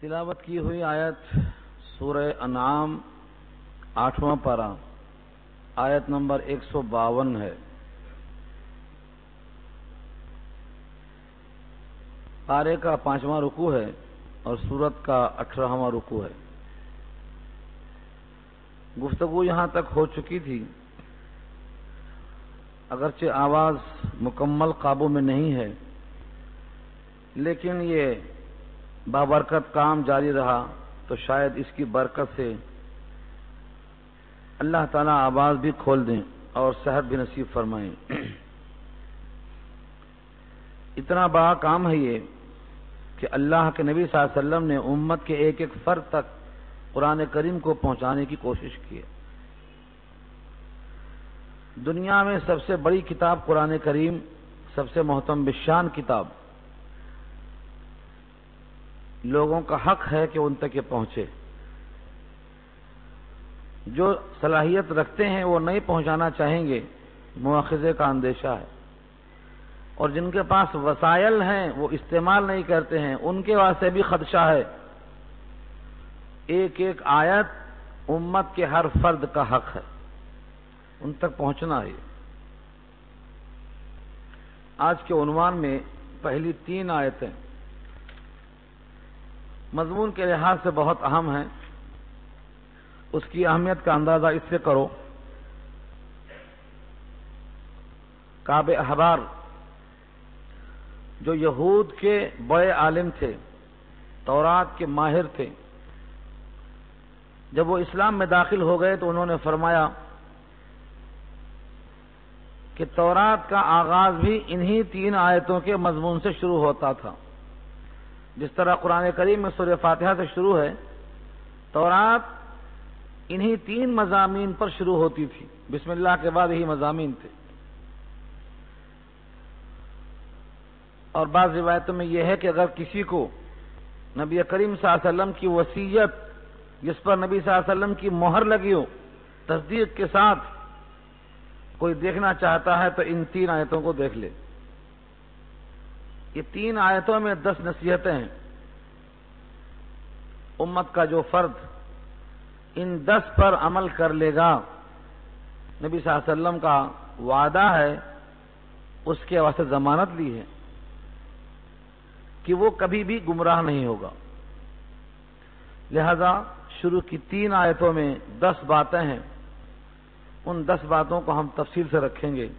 تلاوت کی ہوئی آیت سورہ انعام 8واں پارہ آیت نمبر 152 ہے۔ پارے کا 5واں رکوع ہے اور سورت کا 18واں رکوع ہے۔ گفتگو یہاں تک ہو چکی تھی، اگرچہ آواز مکمل قابو میں نہیں ہے، لیکن یہ بابرکت کام جاری رہا تو شاید اس کی برکت سے اللہ تعالیٰ آواز بھی کھول دیں اور صحت بھی نصیب فرمائیں۔ اتنا بڑا کام ہے یہ کہ اللہ کے نبی صلی اللہ علیہ وسلم نے امت کے ایک ایک فرد تک قرآن کریم کو پہنچانے کی کوشش کی ہے۔ دنیا میں سب سے بڑی کتاب قرآن کریم، سب سے محترم بشان کتاب، لوگوں کا حق ہے کہ ان تک یہ پہنچے۔ جو صلاحیت رکھتے ہیں وہ نہیں پہنچانا چاہیں گے، مواخذے کا اندیشہ ہے، اور جن کے پاس وسائل ہیں وہ استعمال نہیں کرتے ہیں، ان کے واسطے بھی خدشہ ہے۔ ایک ایک آیت امت کے ہر فرد کا حق ہے، ان تک پہنچنا ہے۔ آج کے عنوان میں پہلی 3 آیتیں مضمون کے لحاظ سے بہت اہم ہیں۔ اس کی اہمیت کا اندازہ اس سے کرو، کعب احبار جو یہود کے بڑے عالم تھے، تورات کے ماہر تھے، جب وہ اسلام میں داخل ہو گئے تو انہوں نے فرمایا کہ تورات کا آغاز بھی انہی 3 آیتوں کے مضمون سے شروع ہوتا تھا۔ جس طرح قرآن کریم میں سورہ فاتحہ سے شروع ہے، تورات انہی 3 مضامین پر شروع ہوتی تھی۔ بسم اللہ کے بعد یہی مضامین تھے۔ اور بعض روایتوں میں یہ ہے کہ اگر کسی کو نبی کریم صلی اللہ علیہ وسلم کی وصیت، جس پر نبی صلی اللہ علیہ وسلم کی مہر لگی ہو، تصدیق کے ساتھ کوئی دیکھنا چاہتا ہے تو ان 3 آیتوں کو دیکھ لے۔ یہ 3 آیتوں میں 10 نصیحتیں ہیں۔ امت کا جو فرد ان 10 پر عمل کر لے گا، نبی صلی اللہ علیہ وسلم کا وعدہ ہے، اس کے واسطے ضمانت لی ہے کہ وہ کبھی بھی گمراہ نہیں ہوگا۔ لہذا شروع کی 3 آیتوں میں 10 باتیں ہیں، ان 10 باتوں کو ہم تفصیل سے رکھیں گے۔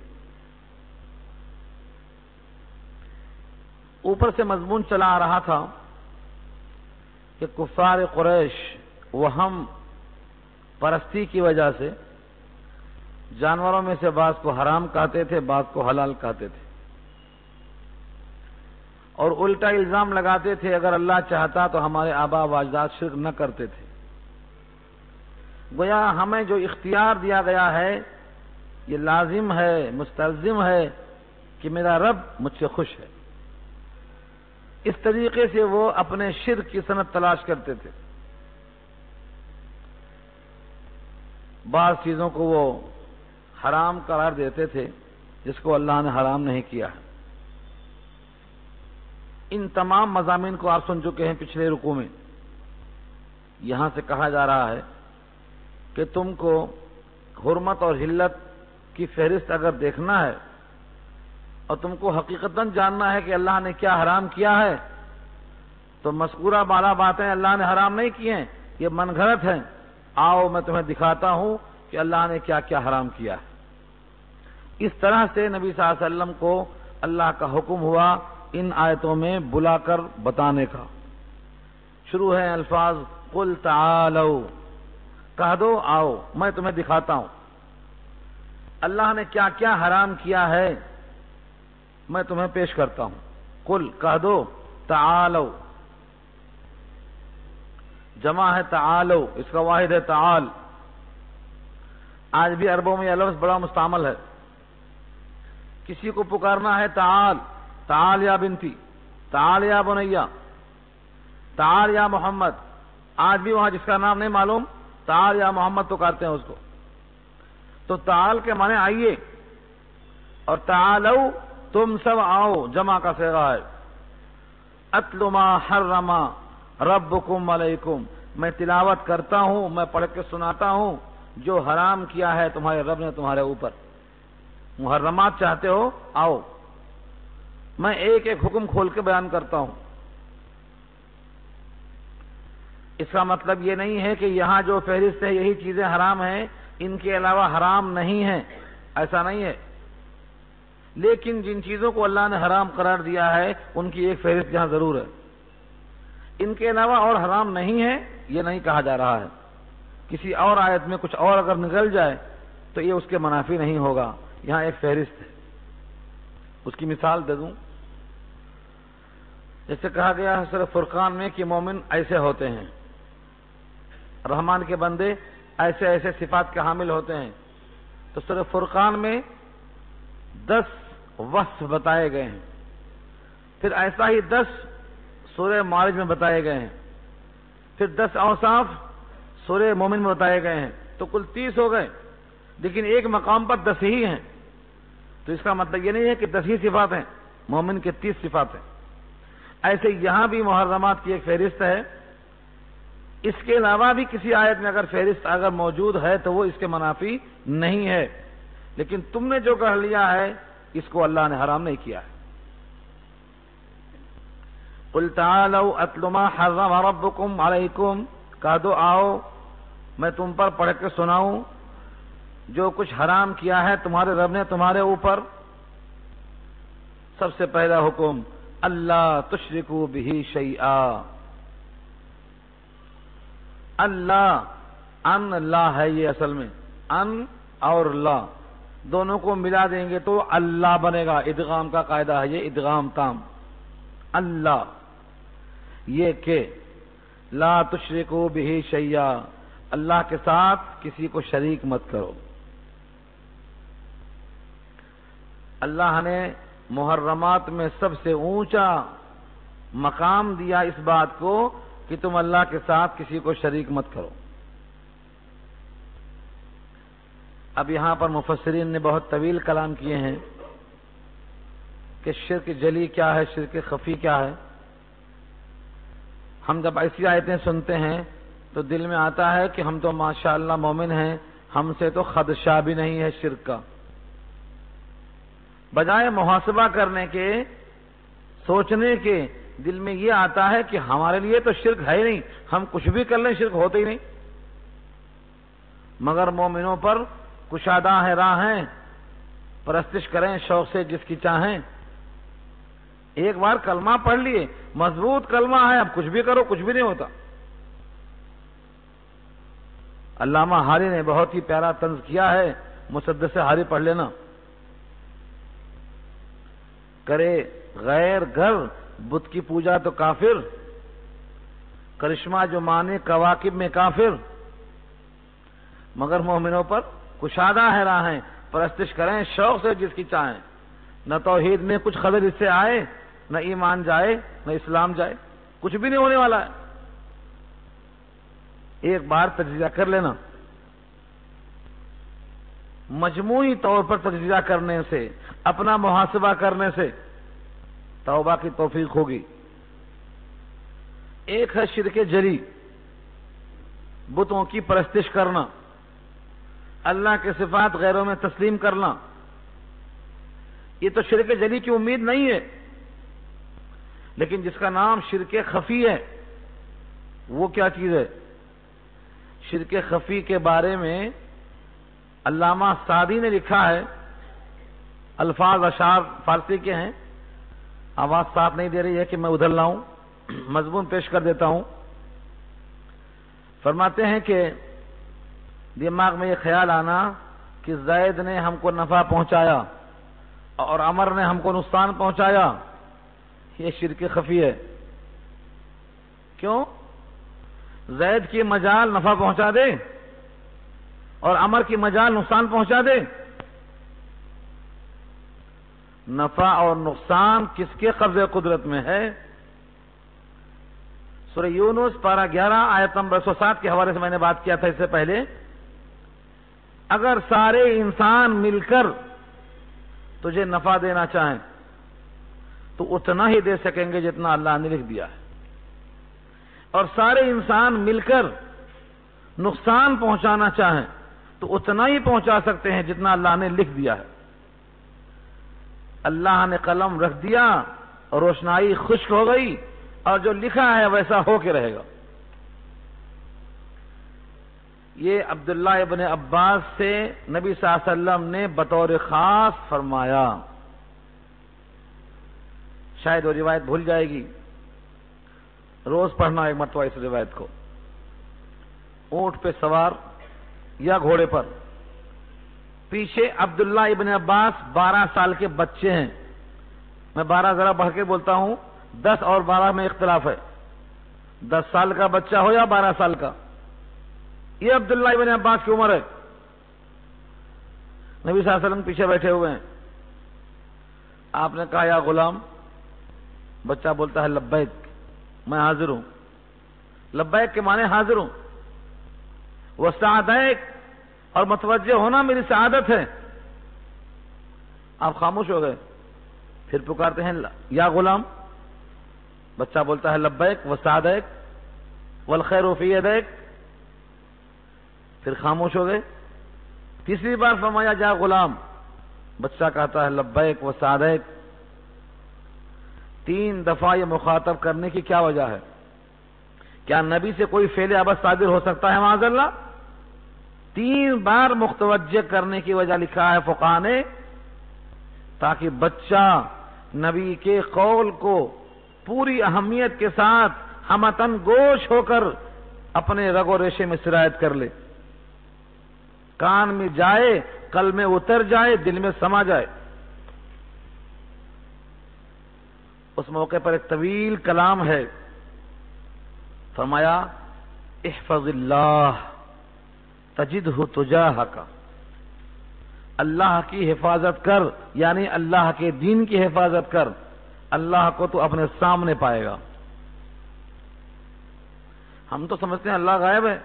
اوپر سے مضمون چلا آ رہا تھا کہ کفار قریش وہم پرستی کی وجہ سے جانوروں میں سے بعض کو حرام کہتے تھے، بعض کو حلال کہتے تھے، اور الٹا الزام لگاتے تھے اگر اللہ چاہتا تو ہمارے آبا و اجداد شرک نہ کرتے تھے۔ گویا ہمیں جو اختیار دیا گیا ہے یہ لازم ہے، مستلزم ہے کہ میرا رب مجھ سے خوش ہے۔ اس طریقے سے وہ اپنے شرک کی صنعت تلاش کرتے تھے۔ بعض چیزوں کو وہ حرام قرار دیتے تھے جس کو اللہ نے حرام نہیں کیا ہے۔ ان تمام مضامین کو آپ سن چکے ہیں پچھلے رکوع میں۔ یہاں سے کہا جا رہا ہے کہ تم کو حرمت اور حلت کی فہرست اگر دیکھنا ہے اور تم کو حقیقتاً جاننا ہے کہ اللہ نے کیا حرام کیا ہے، تو مذکورہ بالا باتیں اللہ نے حرام نہیں کی ہیں، یہ من گھڑت ہیں۔ آؤ میں تمہیں دکھاتا ہوں کہ اللہ نے کیا کیا حرام کیا ہے۔ اس طرح سے نبی صلی اللہ علیہ وسلم کو اللہ کا حکم ہوا ان آیتوں میں بلا کر بتانے کا۔ شروع ہے الفاظ قل تعالوا، کہہ دو آؤ میں تمہیں دکھاتا ہوں اللہ نے کیا کیا حرام کیا ہے، میں تمہیں پیش کرتا ہوں۔ قل، کہہ دو، تعالوا، جمع ہے تعالوا، اس کا واحد ہے تعال۔ آج بھی عربوں میں یہ لفظ بڑا مستعمل ہے۔ کسی کو پکارنا ہے تعال، تعال یا بنتی، تعال یا بنیا، تعال یا محمد۔ آج بھی وہاں جس کا نام نہیں معلوم تعال یا محمد پکارتے ہیں اس کو۔ تو تعال کے معنی آئیے، اور تعالوا تم سب آؤ جمع کا صیغہ ہے۔ اتل ما حرم ربکم علیکم، میں تلاوت کرتا ہوں، میں پڑھ کے سناتا ہوں جو حرام کیا ہے تمہارے رب نے تمہارے اوپر۔ محرمات چاہتے ہو آؤ، میں ایک ایک حکم کھول کے بیان کرتا ہوں۔ اس کا مطلب یہ نہیں ہے کہ یہاں جو فہرست ہے یہی چیزیں حرام ہیں، ان کے علاوہ حرام نہیں ہیں، ایسا نہیں ہے، لیکن جن چیزوں کو اللہ نے حرام قرار دیا ہے ان کی ایک فہرست یہاں ضرور ہے۔ ان کے علاوہ اور حرام نہیں ہے یہ نہیں کہا جا رہا ہے، کسی اور آیت میں کچھ اور اگر نکل جائے تو یہ اس کے منافی نہیں ہوگا، یہاں ایک فہرست ہے۔ اس کی مثال دے دوں، جیسے کہا گیا ہے سورہ فرقان میں کہ مومن ایسے ہوتے ہیں، رحمان کے بندے ایسے ایسے صفات کے حامل ہوتے ہیں، تو سورہ فرقان میں 10 وصف بتائے گئے ہیں، پھر ایسا ہی 10 سورہ معارج میں بتائے گئے ہیں، پھر 10 اوصاف سورہ مومن میں بتائے گئے ہیں، تو کل 30 ہو گئے، لیکن ایک مقام پر 10 ہی ہیں، تو اس کا مطلب یہ نہیں ہے کہ 10 ہی صفات ہیں، مومن کے 30 صفات ہیں۔ ایسے یہاں بھی محرمات کی ایک فہرست ہے، اس کے علاوہ بھی کسی آیت میں اگر فہرست اگر موجود ہے تو وہ اس کے منافی نہیں ہے، لیکن تم نے جو کہہ لیا ہے اس کو اللہ نے حرام نہیں کیا ہے۔ قل تعالوا اتل ما حرم ربکم علیکم، کہہ دو آؤ میں تم پر پڑھ کے سناؤں جو کچھ حرام کیا ہے تمہارے رب نے تمہارے اوپر۔ سب سے پہلا حکم اللہ تشرکوا بہ شیئا، اللہ ان لا ہے، یہ اصل میں ان اور لا دونوں کو ملا دیں گے تو اللہ بنے گا، ادغام کا قاعدہ ہے یہ، ادغام تام۔ اللہ یہ کہ لا تشرکوا بہ شیئا، اللہ کے ساتھ کسی کو شریک مت کرو۔ اللہ نے محرمات میں سب سے اونچا مقام دیا اس بات کو کہ تم اللہ کے ساتھ کسی کو شریک مت کرو۔ اب یہاں پر مفسرین نے بہت طویل کلام کیے ہیں کہ شرک جلی کیا ہے، شرک خفی کیا ہے۔ ہم جب ایسی آیتیں سنتے ہیں تو دل میں آتا ہے کہ ہم تو ماشاءاللہ مومن ہیں، ہم سے تو خدشہ بھی نہیں ہے شرک کا۔ بجائے محاسبہ کرنے کے، سوچنے کے، دل میں یہ آتا ہے کہ ہمارے لیے تو شرک ہے ہی نہیں، ہم کچھ بھی کر لیں شرک ہوتے ہی نہیں۔ مگر مومنوں پر کشادہ ہے راہیں، پرستش کریں شوق سے جس کی چاہیں۔ ایک بار کلمہ پڑھ لیے، مضبوط کلمہ ہے، اب کچھ بھی کرو کچھ بھی نہیں ہوتا۔ علامہ حاری نے بہت ہی پیارا طنز کیا ہے، مسدس حاری پڑھ لینا۔ کرے غیر گھر بت کی پوجا تو کافر، کرشمہ جو مانے کواکب میں کافر، مگر مومنوں پر کشادہ ہے راہیں، پرستش کریں شوق سے جس کی چاہیں۔ نہ توحید میں کچھ خلل اس سے آئے، نہ ایمان جائے، نہ اسلام جائے، کچھ بھی نہیں ہونے والا ہے۔ ایک بار تجزیہ کر لینا، مجموعی طور پر تجزیہ کرنے سے، اپنا محاسبہ کرنے سے توبہ کی توفیق ہوگی۔ ایک ہے شرک جلی، بتوں کی پرستش کرنا، اللہ کے صفات غیروں میں تسلیم کرنا، یہ تو شرک جلی کی امید نہیں ہے۔ لیکن جس کا نام شرک خفی ہے وہ کیا چیز ہے؟ شرک خفی کے بارے میں علامہ سعدی نے لکھا ہے، الفاظ اشعار فارسی کے ہیں، آواز ساتھ نہیں دے رہی ہے کہ میں ادھر لاؤں، مضمون پیش کر دیتا ہوں۔ فرماتے ہیں کہ دماغ میں یہ خیال آنا کہ زید نے ہم کو نفع پہنچایا اور عمر نے ہم کو نقصان پہنچایا، یہ شرک خفی ہے۔ کیوں؟ زید کی مجال نفع پہنچا دے اور عمر کی مجال نقصان پہنچا دے۔ نفع اور نقصان کس کے قبض قدرت میں ہے؟ سورہ یونس پارہ 11 آیت نمبر 107 کے حوالے سے میں نے بات کیا تھا اس سے پہلے۔ اگر سارے انسان مل کر تجھے نفع دینا چاہیں تو اتنا ہی دے سکیں گے جتنا اللہ نے لکھ دیا ہے۔ اور سارے انسان مل کر نقصان پہنچانا چاہیں تو اتنا ہی پہنچا سکتے ہیں جتنا اللہ نے لکھ دیا ہے. اللہ نے قلم رکھ دیا اور روشنائی خشک ہو گئی، اور جو لکھا ہے ویسا ہو کے رہے گا. یہ عبداللہ ابن عباس سے نبی صلی اللہ علیہ وسلم نے بطور خاص فرمایا. شاید وہ روایت بھول جائے گی، روز پڑھنا ایک مرتبہ اس روایت کو. اونٹ پہ سوار یا گھوڑے پر، پیچھے عبداللہ ابن عباس 12 سال کے بچے ہیں. میں 12 ذرا بڑھ کے بولتا ہوں، 10 اور 12 میں اختلاف ہے. 10 سال کا بچہ ہو یا 12 سال کا، یہ عبداللہ ابن عباس کی عمر ہے. نبی صلی اللہ علیہ وسلم پیچھے بیٹھے ہوئے ہیں. آپ نے کہا یا غلام. بچہ بولتا ہے لبیک، میں حاضر ہوں. لبیک کے معنی حاضر ہوں. وہ سعادیک، اور متوجہ ہونا میری سعادت ہے. آپ خاموش ہو گئے. پھر پکارتے ہیں یا غلام. بچہ بولتا ہے لبیک و سعادیک والخیر فی یدیک. پھر خاموش ہو گئے. تیسری بار فرمایا یا غلام. بچہ کہتا ہے لبیک و سعادیک. 3 دفعہ یہ مخاطب کرنے کی کیا وجہ ہے؟ کیا نبی سے کوئی فعل ابد صادر ہو سکتا ہے معاذ اللہ؟ 3 بار متوجہ کرنے کی وجہ لکھا ہے فقہاء نے، تاکہ بچہ نبی کے قول کو پوری اہمیت کے ساتھ ہمتن گوش ہو کر اپنے رگ و ریشے میں سرایت کر لے. کان میں جائے، قلب میں اتر جائے، دل میں سما جائے. اس موقع پر ایک طویل کلام ہے. فرمایا احفظ اللہ تجدہ تجاہک. اللہ کی حفاظت کر، یعنی اللہ کے دین کی حفاظت کر، اللہ کو تو اپنے سامنے پائے گا. ہم تو سمجھتے ہیں اللہ غائب ہے،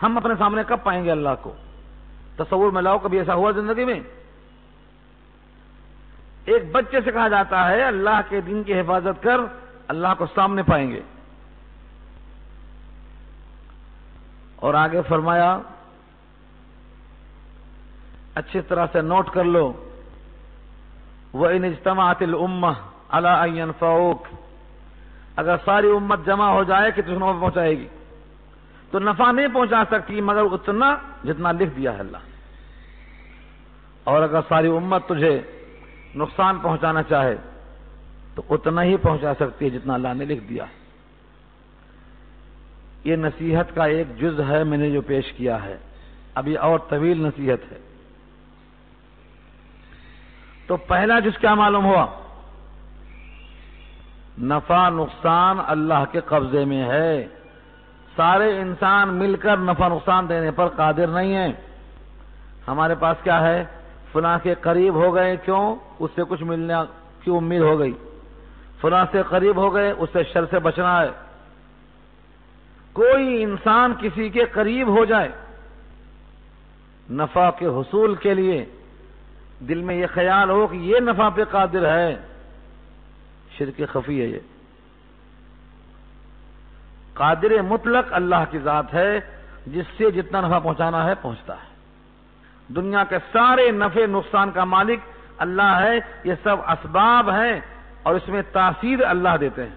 ہم اپنے سامنے کب پائیں گے اللہ کو؟ تصور میں لاؤ، کبھی ایسا ہوا زندگی میں؟ ایک بچے سے کہا جاتا ہے اللہ کے دین کی حفاظت کر، اللہ کو سامنے پائیں گے. اور آگے فرمایا، اچھی طرح سے نوٹ کر لو، وَإِنِ اجْتَمَعَتِ الْأُمَّةُ عَلَىٰ أَن يَنفَعُوكَ. اگر ساری امت جمع ہو جائے کہ تجھے نفع پہنچائے گی، تو نفع نہیں پہنچا سکتی مگر اتنا جتنا لکھ دیا ہے اللہ. اور اگر ساری امت تجھے نقصان پہنچانا چاہے تو اتنا ہی پہنچا سکتی ہے جتنا اللہ نے لکھ دیا. یہ نصیحت کا ایک جز ہے میں نے جو پیش کیا ہے. ابھی اور طویل نصیحت ہے. تو پہلا جز کیا معلوم ہوا؟ نفع نقصان اللہ کے قبضے میں ہے. سارے انسان مل کر نفع نقصان دینے پر قادر نہیں ہیں. ہمارے پاس کیا ہے؟ فلاں کے قریب ہو گئے، کیوں؟ اس سے کچھ ملنے کی امید ہو گئی. فلاں سے قریب ہو گئے، اس سے شر سے بچنا ہے. کوئی انسان کسی کے قریب ہو جائے نفع کے حصول کے لیے، دل میں یہ خیال ہو کہ یہ نفع پہ قادر ہے، شرک خفی ہے. یہ قادر مطلق اللہ کی ذات ہے، جس سے جتنا نفع پہنچانا ہے پہنچتا ہے. دنیا کے سارے نفع نقصان کا مالک اللہ ہے. یہ سب اسباب ہیں اور اس میں تاثیر اللہ دیتے ہیں.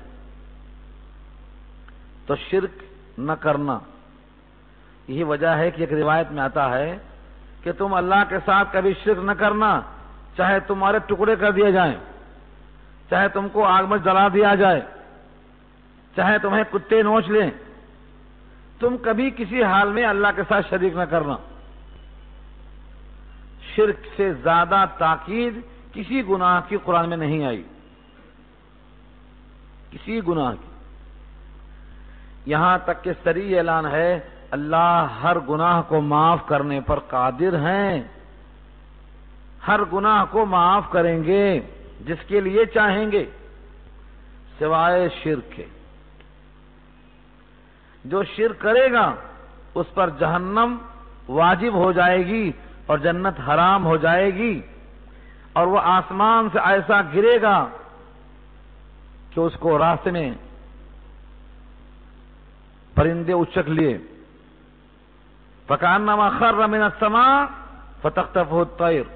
تو شرک نہ کرنا، یہی وجہ ہے کہ ایک روایت میں آتا ہے کہ تم اللہ کے ساتھ کبھی شرک نہ کرنا، چاہے تمہارے ٹکڑے کر دیے جائیں، چاہے تم کو آگ میں جلا دیا جائے، چاہے تمہیں کتے نوچ لیں، تم کبھی کسی حال میں اللہ کے ساتھ شریک نہ کرنا. شرک سے زیادہ تاکید کسی گناہ کی قرآن میں نہیں آئی، کسی گناہ کی. یہاں تک کہ صریح اعلان ہے اللہ ہر گناہ کو معاف کرنے پر قادر ہیں. ہر گناہ کو معاف کریں گے جس کے لیے چاہیں گے، سوائے شرک کے. جو شرک کرے گا اس پر جہنم واجب ہو جائے گی اور جنت حرام ہو جائے گی، اور وہ آسمان سے ایسا گرے گا کہ اس کو راستے میں پرندے اچک لیے، فکأنما خر من السماء فتخطفه الطیر۔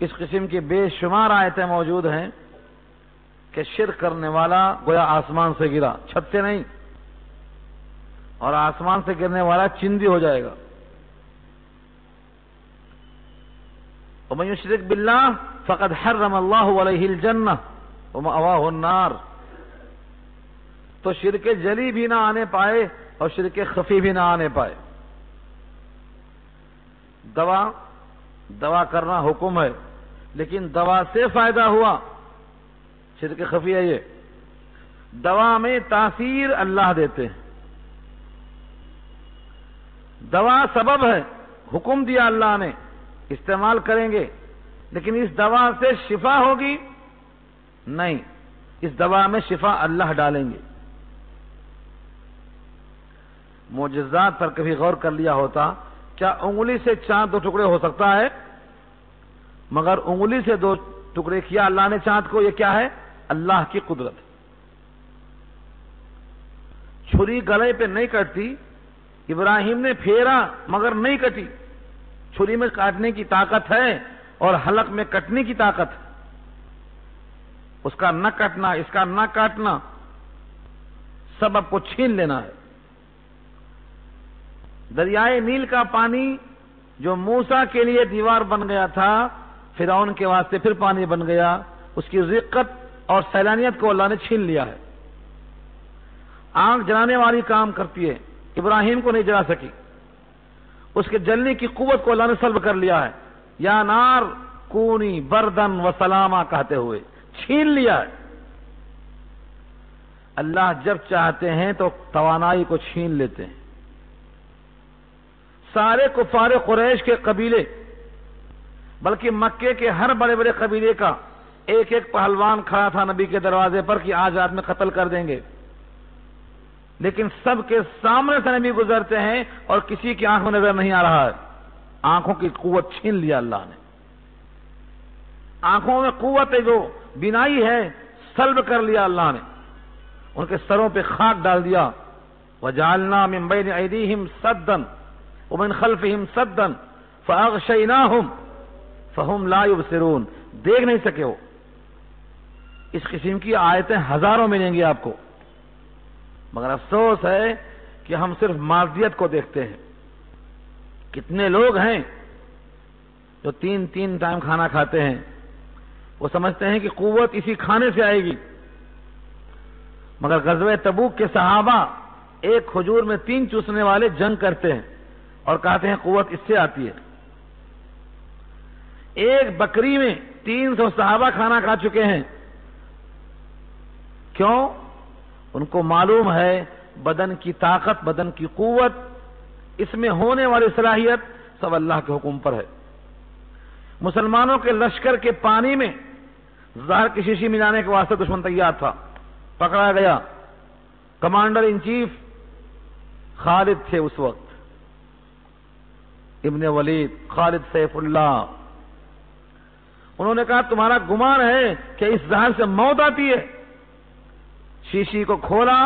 اس قسم کی بے شمار آیتیں موجود ہیں کہ شرک کرنے والا گویا آسمان سے گرا، چھت سے نہیں، اور آسمان سے گرنے والا چندی ہو جائے گا۔ ومن یشرک باللہ فقد حرم اللہ علیہ الجنہ ومأواہ النار۔ تو شرک جلی بھی نہ آنے پائے اور شرک خفی بھی نہ آنے پائے۔ دوا کرنا حکم ہے، لیکن دوا سے فائدہ ہوا، شرک خفی ہے یہ۔ دوا میں تاثیر اللہ دیتے ہیں، دوا سبب ہے، حکم دیا اللہ نے استعمال کریں گے، لیکن اس دوا سے شفا ہوگی نہیں، اس دوا میں شفا اللہ ڈالیں گے۔ معجزات پر کبھی غور کر لیا ہوتا، کیا انگلی سے چاند 2 ٹکڑے ہو سکتا ہے؟ مگر انگلی سے 2 ٹکڑے کیا اللہ نے چاند کو، یہ کیا ہے؟ اللہ کی قدرت۔ چھری گلے پہ نہیں کٹتی، ابراہیم نے پھیرا مگر نہیں کٹی۔ چھری میں کاٹنے کی طاقت ہے اور حلق میں کٹنے کی طاقت ہے، اس کا نہ کٹنا، اس کا نہ کاٹنا، سبب کو چھین لینا ہے۔ دریائے نیل کا پانی جو موسیٰ کے لیے دیوار بن گیا تھا، فرعون کے واسطے پھر پانی بن گیا، اس کی رقت اور سیلانیت کو اللہ نے چھین لیا ہے۔ آنکھ جلانے والی کام کرتی ہے، ابراہیم کو نہیں جلا سکی، اس کے جلنے کی قوت کو اللہ نے سلب کر لیا ہے۔ یا نار کونی بردن و سلاما کہتے ہوئے چھین لیا ہے۔ اللہ جب چاہتے ہیں تو توانائی کو چھین لیتے ہیں۔ سارے کفار قریش کے قبیلے، بلکہ مکے کے ہر بڑے بڑے قبیلے کا ایک ایک پہلوان کھڑا تھا نبی کے دروازے پر کہ آج رات میں قتل کر دیں گے، لیکن سب کے سامنے سے نبی گزرتے ہیں اور کسی کی آنکھ میں نظر نہیں آ رہا ہے۔ آنکھوں کی قوت چھین لیا اللہ نے، آنکھوں میں قوت جو بینائی ہے سلب کر لیا اللہ نے، ان کے سروں پہ خاک ڈال دیا۔ وَجَعَلْنَا مِن بَيْنِ أَيْدِيهِمْ سَدًّا وَمِن خَلْفِهِمْ سَدًّا فَأَغْشَيْنَاهُمْ فَهُمْ لَا يُبْصِرُونَ۔ دیکھ نہیں سکے وہ۔ اس قسم کی آیتیں ہزاروں ملیں گی آپ کو، مگر افسوس ہے کہ ہم صرف معصیت کو دیکھتے ہیں۔ کتنے لوگ ہیں جو 3 ٹائم کھانا کھاتے ہیں، وہ سمجھتے ہیں کہ قوت اسی کھانے سے آئے گی، مگر غزوہ تبوک کے صحابہ ایک کھجور میں 3 چوسنے والے جنگ کرتے ہیں اور کہتے ہیں قوت اس سے آتی ہے۔ ایک بکری میں 300 صحابہ کھانا کھا چکے ہیں۔ کیوں؟ ان کو معلوم ہے بدن کی طاقت، بدن کی قوت، اس میں ہونے والی صلاحیت سب اللہ کے حکم پر ہے۔ مسلمانوں کے لشکر کے پانی میں زہر کی شیشی ملانے کے واسطے دشمن تیار تھا، پکڑا گیا۔ کمانڈر ان چیف خالد تھے اس وقت، ابن ولید، خالد سیف اللہ۔ انہوں نے کہا تمہارا گمان ہے کہ اس زہر سے موت آتی ہے؟ شیشی کو کھولا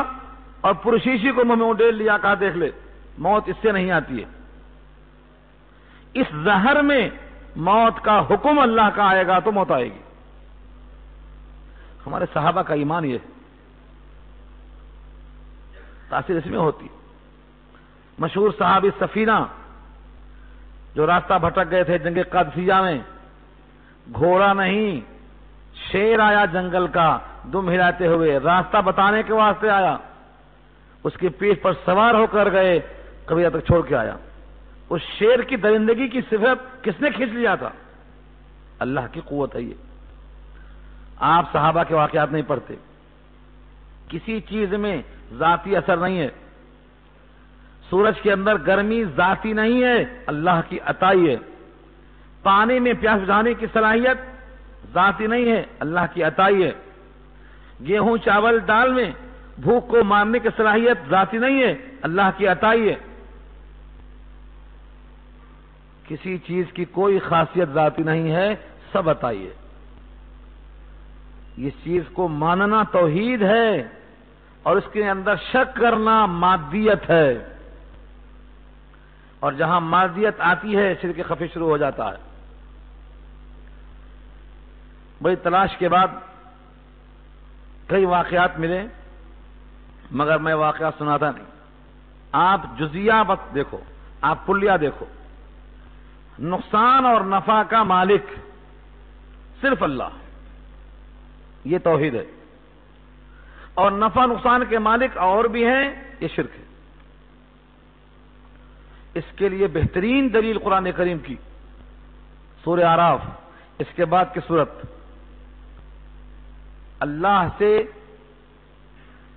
اور پوری شیشی کو منہ میں اڈیل لیا، کہا دیکھ لے موت اس سے نہیں آتی ہے، اس زہر میں موت کا حکم اللہ کا آئے گا تو موت آئے گی۔ ہمارے صحابہ کا ایمان یہ ہے، تاثیر اس میں ہوتی۔ مشہور صحابی سفینہ جو راستہ بھٹک گئے تھے جنگ قادسیہ میں، گھوڑا نہیں شیر آیا جنگل کا دم ہلاتے ہوئے، راستہ بتانے کے واسطے آیا، اس کی پیٹھ پر سوار ہو کر گئے، قبیلہ تک چھوڑ کے آیا۔ اس شیر کی درندگی کی صفت کس نے کھینچ لیا تھا؟ اللہ کی قوت ہے یہ۔ آپ صحابہ کے واقعات نہیں پڑھتے، کسی چیز میں ذاتی اثر نہیں ہے۔ سورج کے اندر گرمی ذاتی نہیں ہے، اللہ کی عطائی ہے۔ پانی میں پیاس بجھانے کی صلاحیت ذاتی نہیں ہے، اللہ کی عطائی ہے۔ گیہوں چاول دال میں بھوک کو مارنے کی صلاحیت ذاتی نہیں ہے، اللہ کی عطائی ہے۔ کسی چیز کی کوئی خاصیت ذاتی نہیں ہے، سب عطائی ہے۔ اس چیز کو ماننا توحید ہے، اور اس کے اندر شک کرنا مادیت ہے، اور جہاں مادیت آتی ہے شرک خفی شروع ہو جاتا ہے۔ بڑی تلاش کے بعد کئی واقعات ملے، مگر میں واقعات سناتا نہیں، آپ جزیہ بس دیکھو، آپ کلیہ دیکھو۔ نقصان اور نفع کا مالک صرف اللہ، یہ توحید ہے، اور نفع نقصان کے مالک اور بھی ہیں، یہ شرک ہے۔ اس کے لیے بہترین دلیل قرآن کریم کی سورہ اعراف، اس کے بعد کی سورت۔ اللہ سے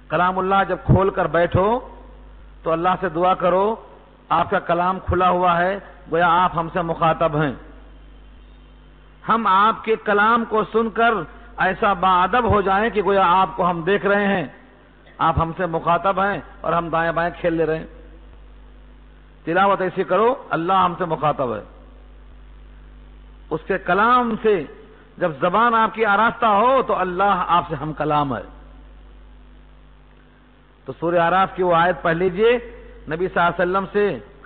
کلام اللہ جب کھول کر بیٹھو تو اللہ سے دعا کرو، آپ کا کلام کھلا ہوا ہے، گویا آپ ہم سے مخاطب ہیں۔ ہم آپ کے کلام کو سن کر ایسا باادب ہو جائیں کہ گویا آپ کو ہم دیکھ رہے ہیں، آپ ہم سے مخاطب ہیں اور ہم دائیں بائیں کھیل لے رہے ہیں۔ تلاوت ایسی کرو اللہ ہم سے مخاطب ہے، اس کے کلام سے جب زبان آپ کی آراستہ ہو تو اللہ آپ سے ہم کلام ہے۔ تو سورہ اعراف کی وہ آیت پڑھ لیجئے، نبی صلی اللہ علیہ وسلم سے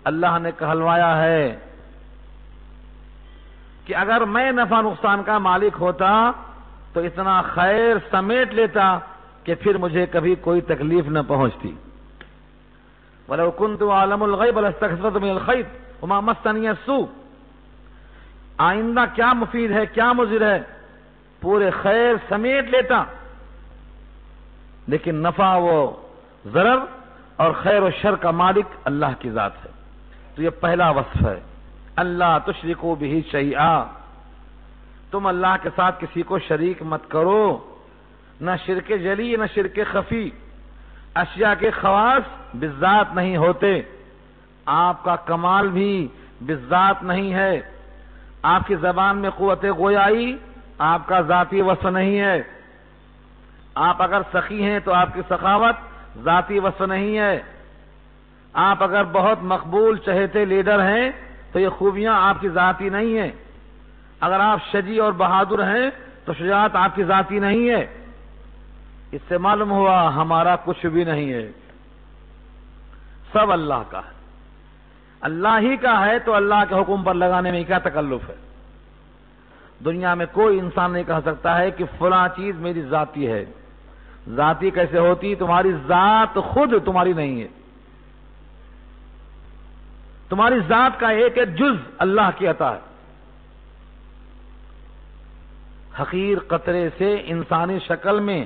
اللہ نے کہلوایا ہے کہ اگر میں نفع نقصان کا مالک ہوتا تو اتنا خیر سمیٹ لیتا کہ پھر مجھے کبھی کوئی تکلیف نہ پہنچتی۔ وَلَوْ كُنْتُ أَعْلَمُ الْغَيْبَ لَاسْتَكْثَرْتُ مِنَ الْخَيْرِ وَمَا مَسَّنِيَ السُّوءُ۔ آئندہ کیا مفید ہے، کیا مضر ہے، پورے خیر سمیٹ لیتا، لیکن نفع و ضرر اور خیر و شر کا مالک اللہ کی ذات ہے۔ تو یہ پہلا وصف ہے، اللہ تشرکوا بہ شیئا، تم اللہ کے ساتھ کسی کو شریک مت کرو، نہ شرک جلی نہ شرک خفی۔ اشیاء کے خواص بالذات نہیں ہوتے، آپ کا کمال بھی بالذات نہیں ہے، آپ کی زبان میں قوت گویائی آپ کا ذاتی وصف نہیں ہے، آپ اگر سخی ہیں تو آپ کی سخاوت ذاتی وصف نہیں ہے، آپ اگر بہت مقبول چہیتے لیڈر ہیں تو یہ خوبیاں آپ کی ذاتی نہیں ہیں، اگر آپ شجاع اور بہادر ہیں تو شجاعت آپ کی ذاتی نہیں ہے۔ اس سے معلوم ہوا ہمارا کچھ بھی نہیں ہے، سب اللہ کا ہے، اللہ ہی کا ہے، تو اللہ کے حکم پر لگانے میں کیا تکلف ہے؟ دنیا میں کوئی انسان نہیں کہہ سکتا ہے کہ فلاں چیز میری ذاتی ہے۔ ذاتی کیسے ہوتی؟ تمہاری ذات خود تمہاری نہیں ہے، تمہاری ذات کا ایک ایک جز اللہ کی عطا ہے۔ حقیر قطرے سے انسانی شکل میں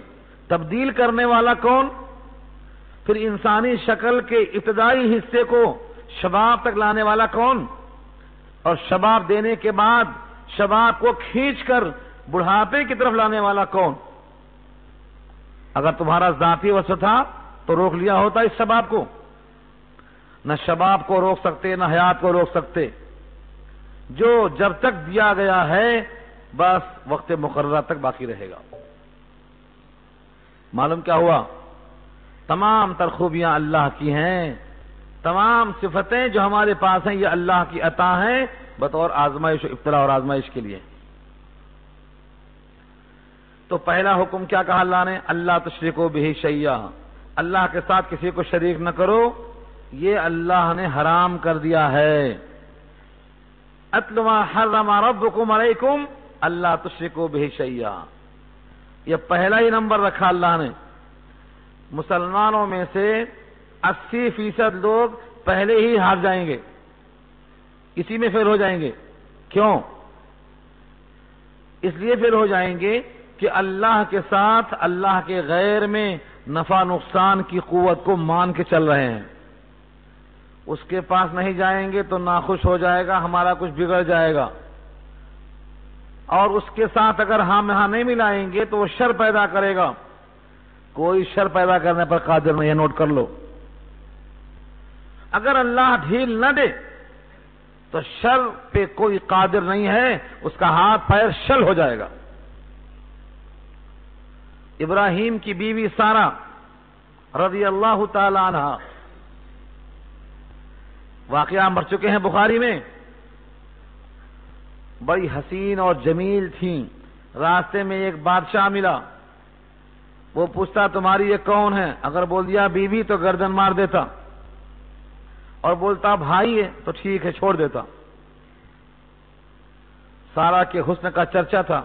تبدیل کرنے والا کون؟ پھر انسانی شکل کے ابتدائی حصے کو شباب تک لانے والا کون؟ اور شباب دینے کے بعد شباب کو کھینچ کر بڑھاپے کی طرف لانے والا کون؟ اگر تمہارا ذاتی وصف تھا تو روک لیا ہوتا اس شباب کو، نہ شباب کو روک سکتے نہ حیات کو روک سکتے، جو جب تک دیا گیا ہے بس وقت مقررہ تک باقی رہے گا۔ معلوم کیا ہوا؟ تمام تر خوبیاں اللہ کی ہیں، تمام صفتیں جو ہمارے پاس ہیں یہ اللہ کی عطا ہیں بطور آزمائش و ابتلا اور آزمائش کے لیے۔ تو پہلا حکم کیا کہا اللہ نے؟ اللہ تشرکوا بہ شیئا، اللہ کے ساتھ کسی کو شریک نہ کرو، یہ اللہ نے حرام کر دیا ہے۔ اتل ما حرم ربکم علیکم اللہ تشرکوا بہ شیئا، یہ پہلا ہی نمبر رکھا اللہ نے۔ مسلمانوں میں سے 80% لوگ پہلے ہی ہار جائیں گے، اسی میں فیل ہو جائیں گے۔ کیوں؟ اس لیے فیل ہو جائیں گے کہ اللہ کے ساتھ اللہ کے غیر میں نفع نقصان کی قوت کو مان کے چل رہے ہیں۔ اس کے پاس نہیں جائیں گے تو ناخوش ہو جائے گا، ہمارا کچھ بگڑ جائے گا، اور اس کے ساتھ اگر ہم یہاں نہیں ملائیں گے تو وہ شر پیدا کرے گا۔ کوئی شر پیدا کرنے پر قادر نہیں ہے، نوٹ کر لو۔ اگر اللہ ڈھیل نہ دے تو شر پہ کوئی قادر نہیں ہے، اس کا ہاتھ پیر شل ہو جائے گا۔ ابراہیم کی بیوی سارہ رضی اللہ تعالی عنہ، واقعہ مر چکے ہیں بخاری میں، بڑی حسین اور جمیل تھیں۔ راستے میں ایک بادشاہ ملا، وہ پوچھتا تمہاری یہ کون ہے؟ اگر بول دیا بیوی تو گردن مار دیتا، اور بولتا بھائی ہے تو ٹھیک ہے چھوڑ دیتا۔ سارا کے حسن کا چرچا تھا،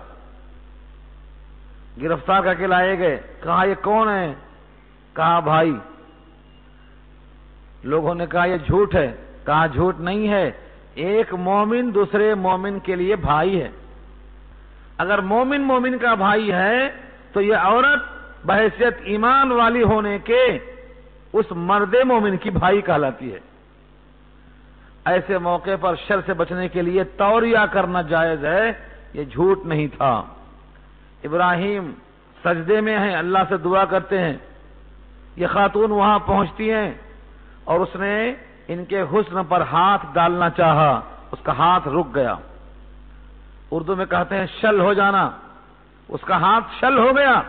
گرفتار کر کے لائے گئے، کہا یہ کون ہے؟ کہا بھائی۔ لوگوں نے کہا یہ جھوٹ ہے، کہا جھوٹ نہیں ہے، ایک مومن دوسرے مومن کے لیے بھائی ہے۔ اگر مومن مومن کا بھائی ہے تو یہ عورت بحیثیت ایمان والی ہونے کے اس مرد مومن کی بھائی کہلاتی ہے۔ ایسے موقع پر شر سے بچنے کے لیے توریہ کرنا جائز ہے، یہ جھوٹ نہیں تھا۔ ابراہیم سجدے میں ہیں، اللہ سے دعا کرتے ہیں، یہ خاتون وہاں پہنچتی ہیں اور اس نے ان کے حسن پر ہاتھ ڈالنا چاہا، اس کا ہاتھ رک گیا۔ اردو میں کہتے ہیں شل ہو جانا، اس کا ہاتھ شل ہو گیا۔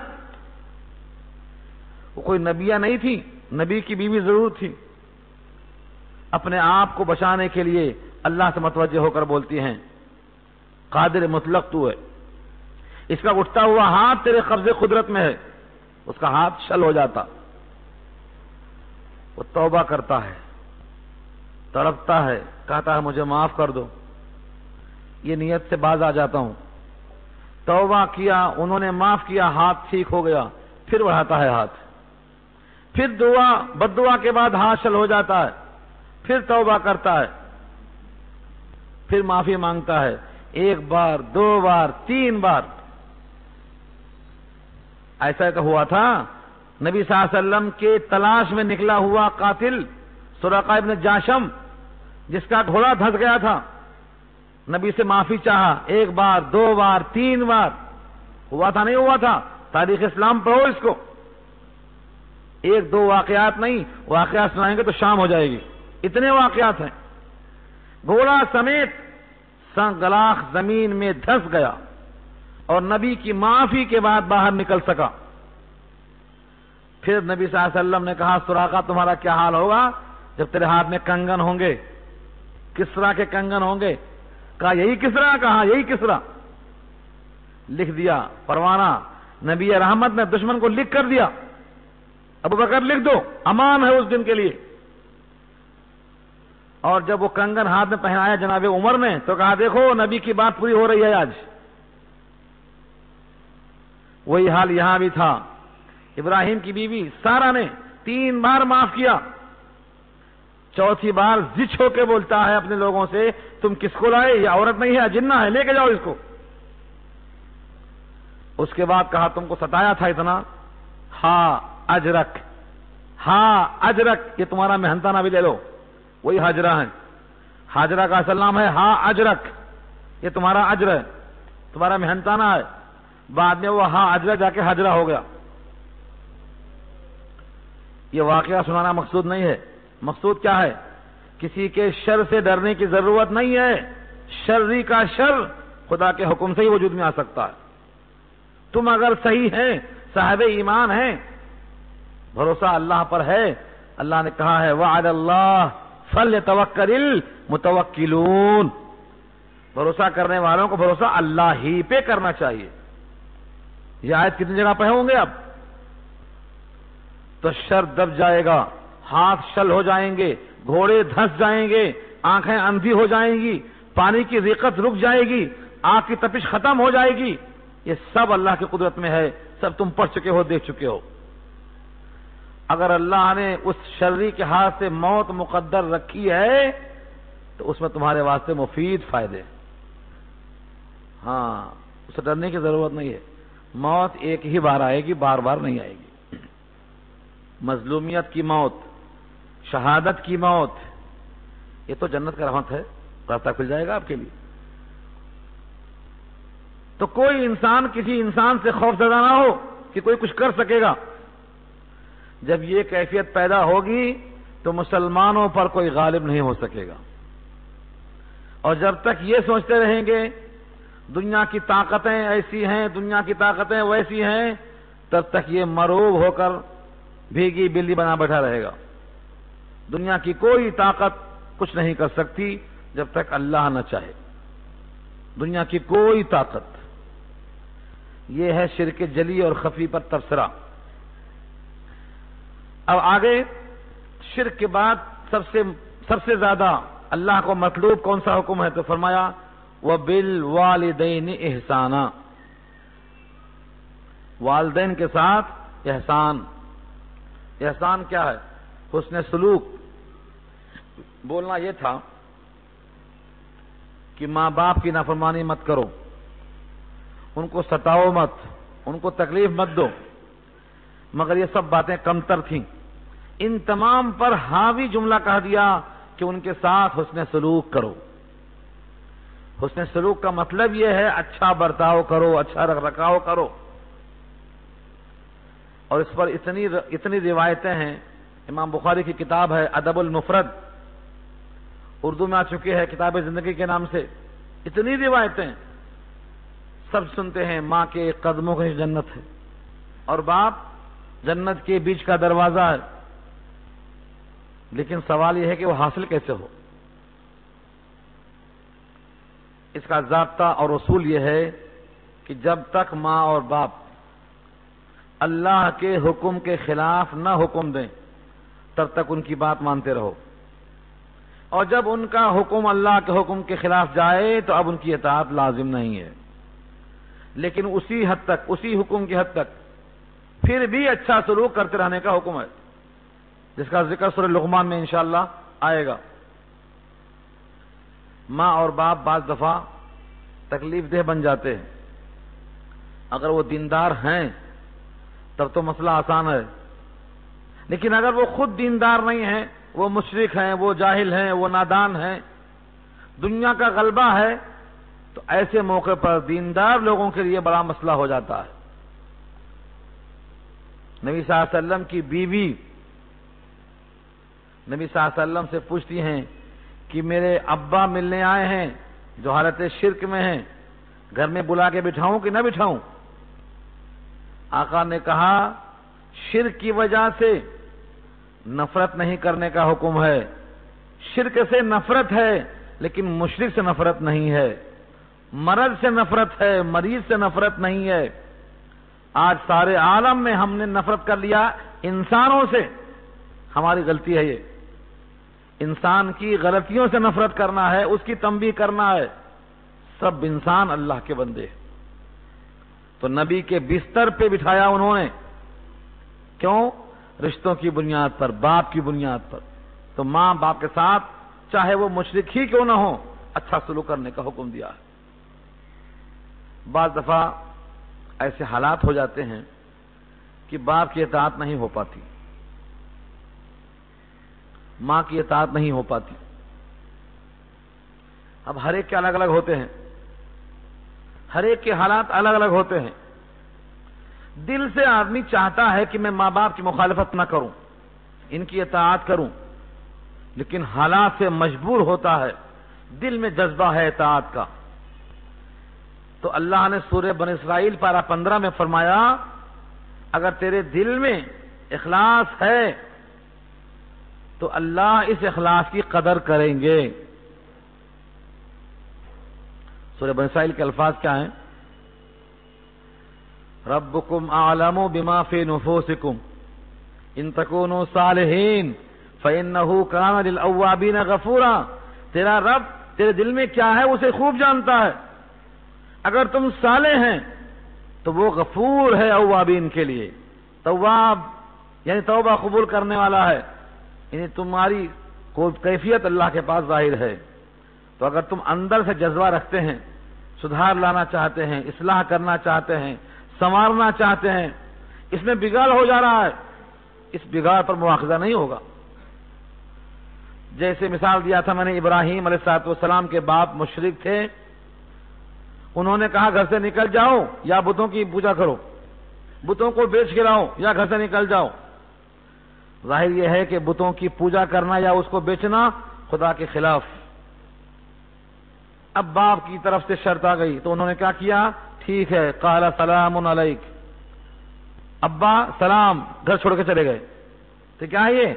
وہ کوئی نبیہ نہیں تھی، نبی کی بیوی ضرور تھی۔ اپنے آپ کو بچانے کے لیے اللہ سے متوجہ ہو کر بولتی ہیں قادر مطلق تو ہے، اس کا اٹھتا ہوا ہاتھ تیرے قبضے قدرت میں ہے۔ اس کا ہاتھ شل ہو جاتا، وہ توبہ کرتا ہے، تڑپتا ہے، کہتا ہے مجھے معاف کر دو، یہ نیت سے باز آ جاتا ہوں۔ توبہ کیا، انہوں نے معاف کیا، ہاتھ ٹھیک ہو گیا، پھر بڑھاتا ہے ہاتھ، پھر دعا بد دعا کے بعد ہاتھ شل ہو جاتا ہے، پھر توبہ کرتا ہے، پھر معافی مانگتا ہے، ایک بار، دو بار، تین بار۔ ایسا تو ہوا تھا نبی صلی اللہ علیہ وسلم کے تلاش میں نکلا ہوا قاتل سراقہ ابن جاشم، جس کا گھوڑا دھس گیا تھا، نبی سے معافی چاہا، ایک بار، دو بار، تین بار۔ ہوا تھا نہیں ہوا تھا؟ تاریخ اسلام پڑھو اس کو، ایک دو واقعات نہیں، واقعات سنائیں گے تو شام ہو جائے گی، اتنے واقعات ہیں۔ گھوڑا سمیت گلاخ زمین میں دھس گیا اور نبی کی معافی کے بعد باہر نکل سکا۔ پھر نبی صلی اللہ علیہ وسلم نے کہا سراقہ تمہارا کیا حال ہوگا جب تیرے ہاتھ میں کنگن ہوں گے، کسرا کے کنگن ہوں گے؟ کہا یہی کسرا؟ کہا یہی کسرا۔ لکھ دیا پروانہ، نبی رحمت نے دشمن کو لکھ کر دیا، ابو بکر لکھ دو، امان ہے اس دن کے لیے۔ اور جب وہ کنگن ہاتھ میں پہنایا جناب عمر نے تو کہا دیکھو نبی کی بات پوری ہو رہی ہے آج۔ وہی حال یہاں بھی تھا۔ ابراہیم کی بیوی سارا نے 3 بار معاف کیا، چوتھی بار زچ ہو کے بولتا ہے اپنے لوگوں سے تم کس کو لائے؟ یہ عورت نہیں ہے، جنہ ہے، لے کے جاؤ اس کو۔ اس کے بعد کہا تم کو ستایا تھا اتنا، ہاں اجرک، ہاں اجرک، یہ تمہارا محنتانہ بھی لے لو۔ وہی حاجرہ ہیں، حاجرہ کا اصل نام ہے ہاں اجرک، یہ تمہارا اجر ہے، تمہارا محنتانہ ہے۔ بعد میں وہ ہاں اجرہ جا کے حاجرہ ہو گیا۔ یہ واقعہ سنانا مقصود نہیں ہے، مقصود کیا ہے؟ کسی کے شر سے ڈرنے کی ضرورت نہیں ہے، شرری کا شر خدا کے حکم سے ہی وجود میں آ سکتا ہے۔ تم اگر صحیح ہیں، صاحب ایمان ہیں، بھروسہ اللہ پر ہے، اللہ نے کہا ہے وعد اللہ فلیتوکل المتوکلون، بھروسہ کرنے والوں کو بھروسہ اللہ ہی پہ کرنا چاہیے۔ یہ آیت کتنی جگہ پہ ہوں گے اب؟ تو شر دب جائے گا، ہاتھ شل ہو جائیں گے، گھوڑے دھس جائیں گے، آنکھیں اندھی ہو جائیں گی، پانی کی رقت رک جائے گی، آگ کی تپش ختم ہو جائے گی۔ یہ سب اللہ کی قدرت میں ہے، سب تم پڑھ چکے ہو، دیکھ چکے ہو۔ اگر اللہ نے اس شرری کے ہاتھ سے موت مقدر رکھی ہے تو اس میں تمہارے واسطے مفید فائدے، ہاں اسے ڈرنے کی ضرورت نہیں ہے۔ موت ایک ہی بار آئے گی، بار بار نہیں آئے گی۔ مظلومیت کی موت، شہادت کی موت، یہ تو جنت کا رحمت ہے، راستہ کھل جائے گا آپ کے لیے۔ تو کوئی انسان کسی انسان سے خوف زدہ نہ ہو کہ کوئی کچھ کر سکے گا۔ جب یہ کیفیت پیدا ہوگی تو مسلمانوں پر کوئی غالب نہیں ہو سکے گا۔ اور جب تک یہ سوچتے رہیں گے دنیا کی طاقتیں ایسی ہیں، دنیا کی طاقتیں ویسی ہیں، تب تک یہ مروب ہو کر بھیگی بلی بنا بیٹھا رہے گا۔ دنیا کی کوئی طاقت کچھ نہیں کر سکتی جب تک اللہ نہ چاہے، دنیا کی کوئی طاقت۔ یہ ہے شرک جلی اور خفی پر تبصرہ۔ اب آگے شرک کے بعد سب سے زیادہ اللہ کو مطلوب کون سا حکم ہے؟ تو فرمایا وَبِالْوَالِدَيْنِ إِحْسَانًا، والدین کے ساتھ احسان۔ احسان کیا ہے؟ حسن سلوک۔ بولنا یہ تھا کہ ماں باپ کی نافرمانی مت کرو، ان کو ستاؤ مت، ان کو تکلیف مت دو، مگر یہ سب باتیں کمتر تھیں۔ ان تمام پر حاوی جملہ کہہ دیا کہ ان کے ساتھ حسن سلوک کرو۔ حسن سلوک کا مطلب یہ ہے اچھا برتاؤ کرو، اچھا رکھ رکھاؤ کرو۔ اور اس پر اتنی روایتیں ہیں۔ امام بخاری کی کتاب ہے ادب المفرد، اردو میں آ چکی ہے کتاب زندگی کے نام سے۔ اتنی روایتیں، سب سنتے ہیں ماں کے قدموں کی جنت ہے، اور باپ جنت کے بیچ کا دروازہ ہے، لیکن سوال یہ ہے کہ وہ حاصل کیسے ہو؟ اس کا ضابطہ اور اصول یہ ہے کہ جب تک ماں اور باپ اللہ کے حکم کے خلاف نہ حکم دیں تب تک ان کی بات مانتے رہو، اور جب ان کا حکم اللہ کے حکم کے خلاف جائے تو اب ان کی اطاعت لازم نہیں ہے، لیکن اسی حد تک، اسی حکم کی حد تک پھر بھی اچھا سلوک کرتے رہنے کا حکم ہے، جس کا ذکر سورہ لقمان میں انشاءاللہ آئے گا۔ ماں اور باپ بعض دفعہ تکلیف دہ بن جاتے ہیں، اگر وہ دیندار ہیں تب تو مسئلہ آسان ہے، لیکن اگر وہ خود دیندار نہیں ہیں، وہ مشرک ہیں، وہ جاہل ہیں، وہ نادان ہیں، دنیا کا غلبہ ہے، تو ایسے موقع پر دیندار لوگوں کے لیے بڑا مسئلہ ہو جاتا ہے۔ نبی صلی اللہ علیہ وسلم کی بیوی نبی صلی اللہ علیہ وسلم سے پوچھتی ہیں کہ میرے ابا ملنے آئے ہیں جو حالت شرک میں ہیں، گھر میں بلا کے بٹھاؤں کہ نہ بٹھاؤں؟ آقا نے کہا شرک کی وجہ سے نفرت نہیں کرنے کا حکم ہے، شرک سے نفرت ہے لیکن مشرک سے نفرت نہیں ہے، مرض سے نفرت ہے، مریض سے نفرت نہیں ہے۔ آج سارے عالم میں ہم نے نفرت کر لیا انسانوں سے، ہماری غلطی ہے یہ۔ انسان کی غلطیوں سے نفرت کرنا ہے، اس کی تنبیہ کرنا ہے۔ سب انسان اللہ کے بندے ہیں، تو نبی کے بستر پہ بٹھایا انہوں نے، کیوں؟ رشتوں کی بنیاد پر، باپ کی بنیاد پر۔ تو ماں باپ کے ساتھ چاہے وہ مشرک ہی کیوں نہ ہو اچھا سلوک کرنے کا حکم دیا ہے۔ بعض دفعہ ایسے حالات ہو جاتے ہیں کہ باپ کی اطاعت نہیں ہو پاتی، ماں کی اطاعت نہیں ہو پاتی۔ اب ہر ایک کے الگ الگ ہوتے ہیں، ہر ایک کے حالات الگ الگ ہوتے ہیں۔ دل سے آدمی چاہتا ہے کہ میں ماں باپ کی مخالفت نہ کروں، ان کی اطاعت کروں، لیکن حالات سے مجبور ہوتا ہے، دل میں جذبہ ہے اطاعت کا۔ تو اللہ نے سورہ بنی اسرائیل پارہ 15 میں فرمایا اگر تیرے دل میں اخلاص ہے تو اللہ اس اخلاص کی قدر کریں گے۔ سورہ بنی اسرائیل کے الفاظ کیا ہیں؟ ربکم اعلم بما فی نفوسکم ان تکونوا صالحین فانہ کان للأوابین غفورا۔ تیرا رب تیرے دل میں کیا ہے اسے خوب جانتا ہے، اگر تم صالح ہیں تو وہ غفور ہے اوابین کے لیے۔ تواب یعنی توبہ قبول کرنے والا ہے، یعنی تمہاری کوئی کیفیت اللہ کے پاس ظاہر ہے۔ تو اگر تم اندر سے جذبہ رکھتے ہیں، سدھار لانا چاہتے ہیں، اصلاح کرنا چاہتے ہیں، سنوارنا چاہتے ہیں، اس میں بگاڑ ہو جا رہا ہے، اس بگاڑ پر مواخذہ نہیں ہوگا۔ جیسے مثال دیا تھا میں نے، ابراہیم علیہ السلام کے باپ مشرک تھے، انہوں نے کہا گھر سے نکل جاؤ یا بتوں کی پوجا کرو، بتوں کو بیچ کے لاؤ یا گھر سے نکل جاؤ۔ ظاہر یہ ہے کہ بتوں کی پوجا کرنا یا اس کو بیچنا خدا کے خلاف۔ اب باپ کی طرف سے شرط آ گئی تو انہوں نے کیا کیا؟ ٹھیک ہے، قال سلام علیک، ابا سلام، گھر چھوڑ کے چلے گئے۔ تو کیا ہے یہ؟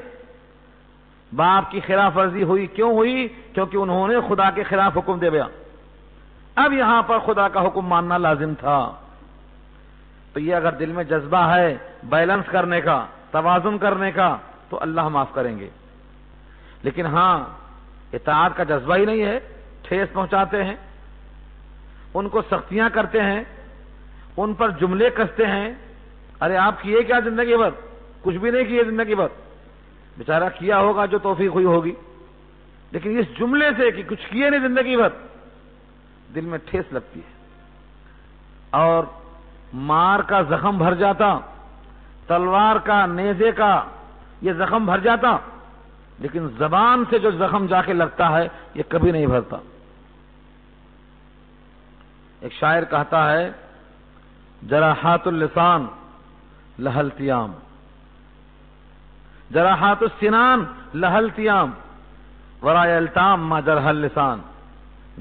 باپ کی خلاف ورزی ہوئی۔ کیوں ہوئی؟ کیونکہ انہوں نے خدا کے خلاف حکم دے دیا۔ اب یہاں پر خدا کا حکم ماننا لازم تھا۔ تو یہ اگر دل میں جذبہ ہے بیلنس کرنے کا، توازن کرنے کا تو اللہ معاف کریں گے. لیکن ہاں اطاعت کا جذبہ ہی نہیں ہے، ٹھیس پہنچاتے ہیں، ان کو سختیاں کرتے ہیں، ان پر جملے کستے ہیں. ارے آپ کیے کیا زندگی بھر؟ کچھ بھی نہیں کیے زندگی بھر. بیچارہ کیا ہوگا جو توفیق ہوئی ہوگی، لیکن اس جملے سے کہ کچھ کیے نہیں زندگی بھر، دل میں ٹھیس لگتی ہے. اور مار کا زخم بھر جاتا، تلوار کا، نیزے کا یہ زخم بھر جاتا، لیکن زبان سے جو زخم جا کے لگتا ہے یہ کبھی نہیں بھرتا. ایک شاعر کہتا ہے جراحات اللسان لها التیام، جراحات السنان لها التیام ولا یلتام ما جرح اللسان.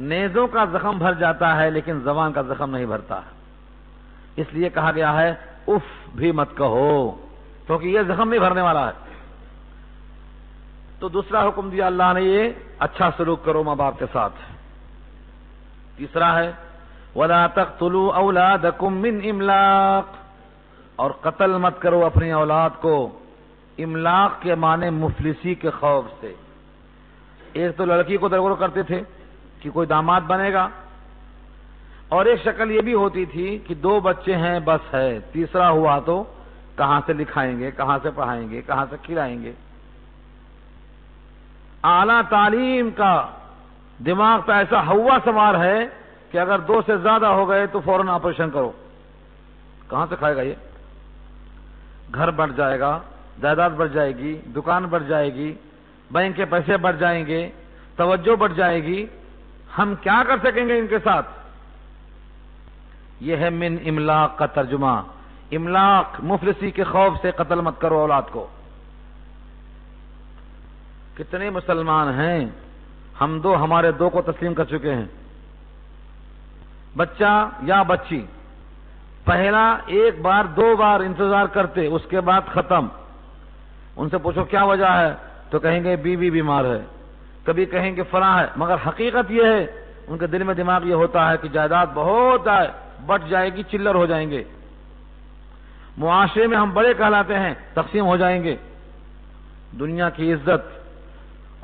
نیزوں کا زخم بھر جاتا ہے لیکن زبان کا زخم نہیں بھرتا ہے. اس لیے کہا گیا ہے اف بھی مت کہو، کیونکہ یہ زخم نہیں بھرنے والا ہے. تو دوسرا حکم دیا اللہ نے یہ اچھا سلوک کرو ماں باپ کے ساتھ. تیسرا ہے وَلَا تَقْتُلُوا أَوْلَادَكُمْ مِنْ إِمْلَاقٍ، اور قتل مت کرو اپنی اولاد کو. املاق کے معنی مفلسی کے خوف سے. ایک تو لڑکی کو درگور کرتے تھے کہ کوئی داماد بنے گا، اور ایک شکل یہ بھی ہوتی تھی کہ 2 بچے ہیں بس ہے، تیسرا ہوا تو کہاں سے لکھائیں گے، کہاں سے پڑھائیں گے، کہاں سے کھلائیں گے. اعلیٰ تعلیم کا دماغ پہ ایسا ہوا سوار ہے کہ اگر 2 سے زیادہ ہو گئے تو فوراً آپریشن کرو. کہاں سے کھائے گا یہ؟ گھر بڑھ جائے گا، جائیداد بڑھ جائے گی، دکان بڑھ جائے گی، بینک کے پیسے بڑھ جائیں گے، توجہ بڑھ جائے گی. ہم کیا کر سکیں گے ان کے ساتھ؟ یہ ہے من املاق کا ترجمہ. املاق مفلسی کے خوف سے قتل مت کرو اولاد کو. کتنے مسلمان ہیں ہم ہمارے 2 کو تسلیم کر چکے ہیں. بچہ یا بچی پہلا 1 بار 2 بار انتظار کرتے، اس کے بعد ختم. ان سے پوچھو کیا وجہ ہے تو کہیں گے بیوی بیمار ہے، کبھی کہیں گے فلاں ہے. مگر حقیقت یہ ہے ان کے دل میں دماغ یہ ہوتا ہے کہ جائیداد بہت ہے، بٹ جائے گی، چلر ہو جائیں گے، معاشرے میں ہم بڑے کہلاتے ہیں، تقسیم ہو جائیں گے. دنیا کی عزت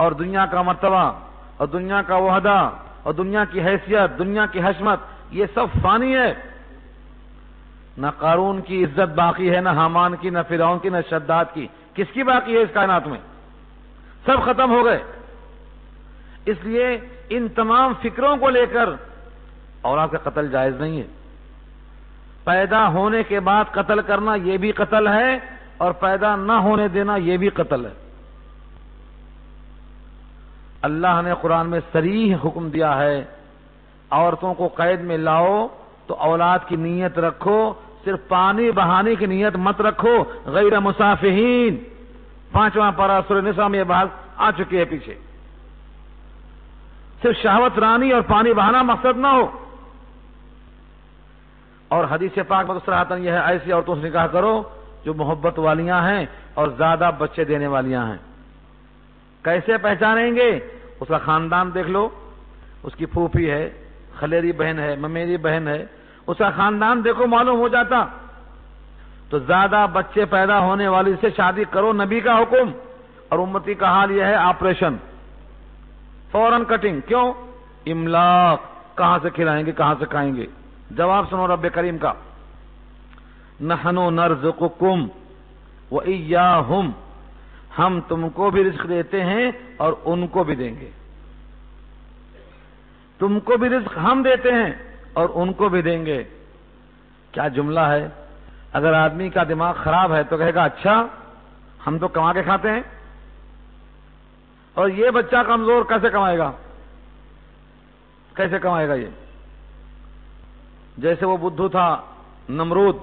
اور دنیا کا مرتبہ اور دنیا کا وحدہ اور دنیا کی حیثیت، دنیا کی حشمت، یہ سب فانی ہے. نہ قارون کی عزت باقی ہے، نہ حامان کی، نہ فرعون کی، نہ شداد کی. کس کی باقی ہے اس کائنات میں؟ سب ختم ہو گئے. اس لیے ان تمام فکروں کو لے کر اولاد کا قتل جائز نہیں ہے. پیدا ہونے کے بعد قتل کرنا یہ بھی قتل ہے، اور پیدا نہ ہونے دینا یہ بھی قتل ہے. اللہ نے قرآن میں صریح حکم دیا ہے عورتوں کو قید میں لاؤ تو اولاد کی نیت رکھو، صرف پانی بہانے کی نیت مت رکھو. غیر مسافہین، 5واں پارہ سورہ نساء میں یہ بات آ چکی ہے پیچھے. صرف شہوت رانی اور پانی بہانا مقصد نہ ہو. اور حدیث پاک میں صراحتاً یہ ہے ایسی عورتوں سے نکاح کرو جو محبت والیاں ہیں اور زیادہ بچے دینے والیاں ہیں. کیسے پہچانیں گے؟ اس کا خاندان دیکھ لو، اس کی پھوپھی ہے، خلیری بہن ہے، ممیری بہن ہے، اس کا خاندان دیکھو، معلوم ہو جاتا. تو زیادہ بچے پیدا ہونے والی سے شادی کرو، نبی کا حکم. اور امتی کا حال یہ ہے آپریشن، فوراً کٹنگ. کیوں؟ املاق. کہاں سے کھلائیں گے، کہاں سے کھائیں گے؟ جواب سنو رب کریم کا، نحن نرزقکم وإیاہم، ہم تم کو بھی رزق دیتے ہیں اور ان کو بھی دیں گے. تم کو بھی رزق ہم دیتے ہیں اور ان کو بھی دیں گے. کیا جملہ ہے! اگر آدمی کا دماغ خراب ہے تو کہے گا اچھا ہم تو کما کے کھاتے ہیں، اور یہ بچہ کمزور کیسے کمائے گا، کیسے کمائے گا؟ یہ جیسے وہ بدھو تھا نمرود.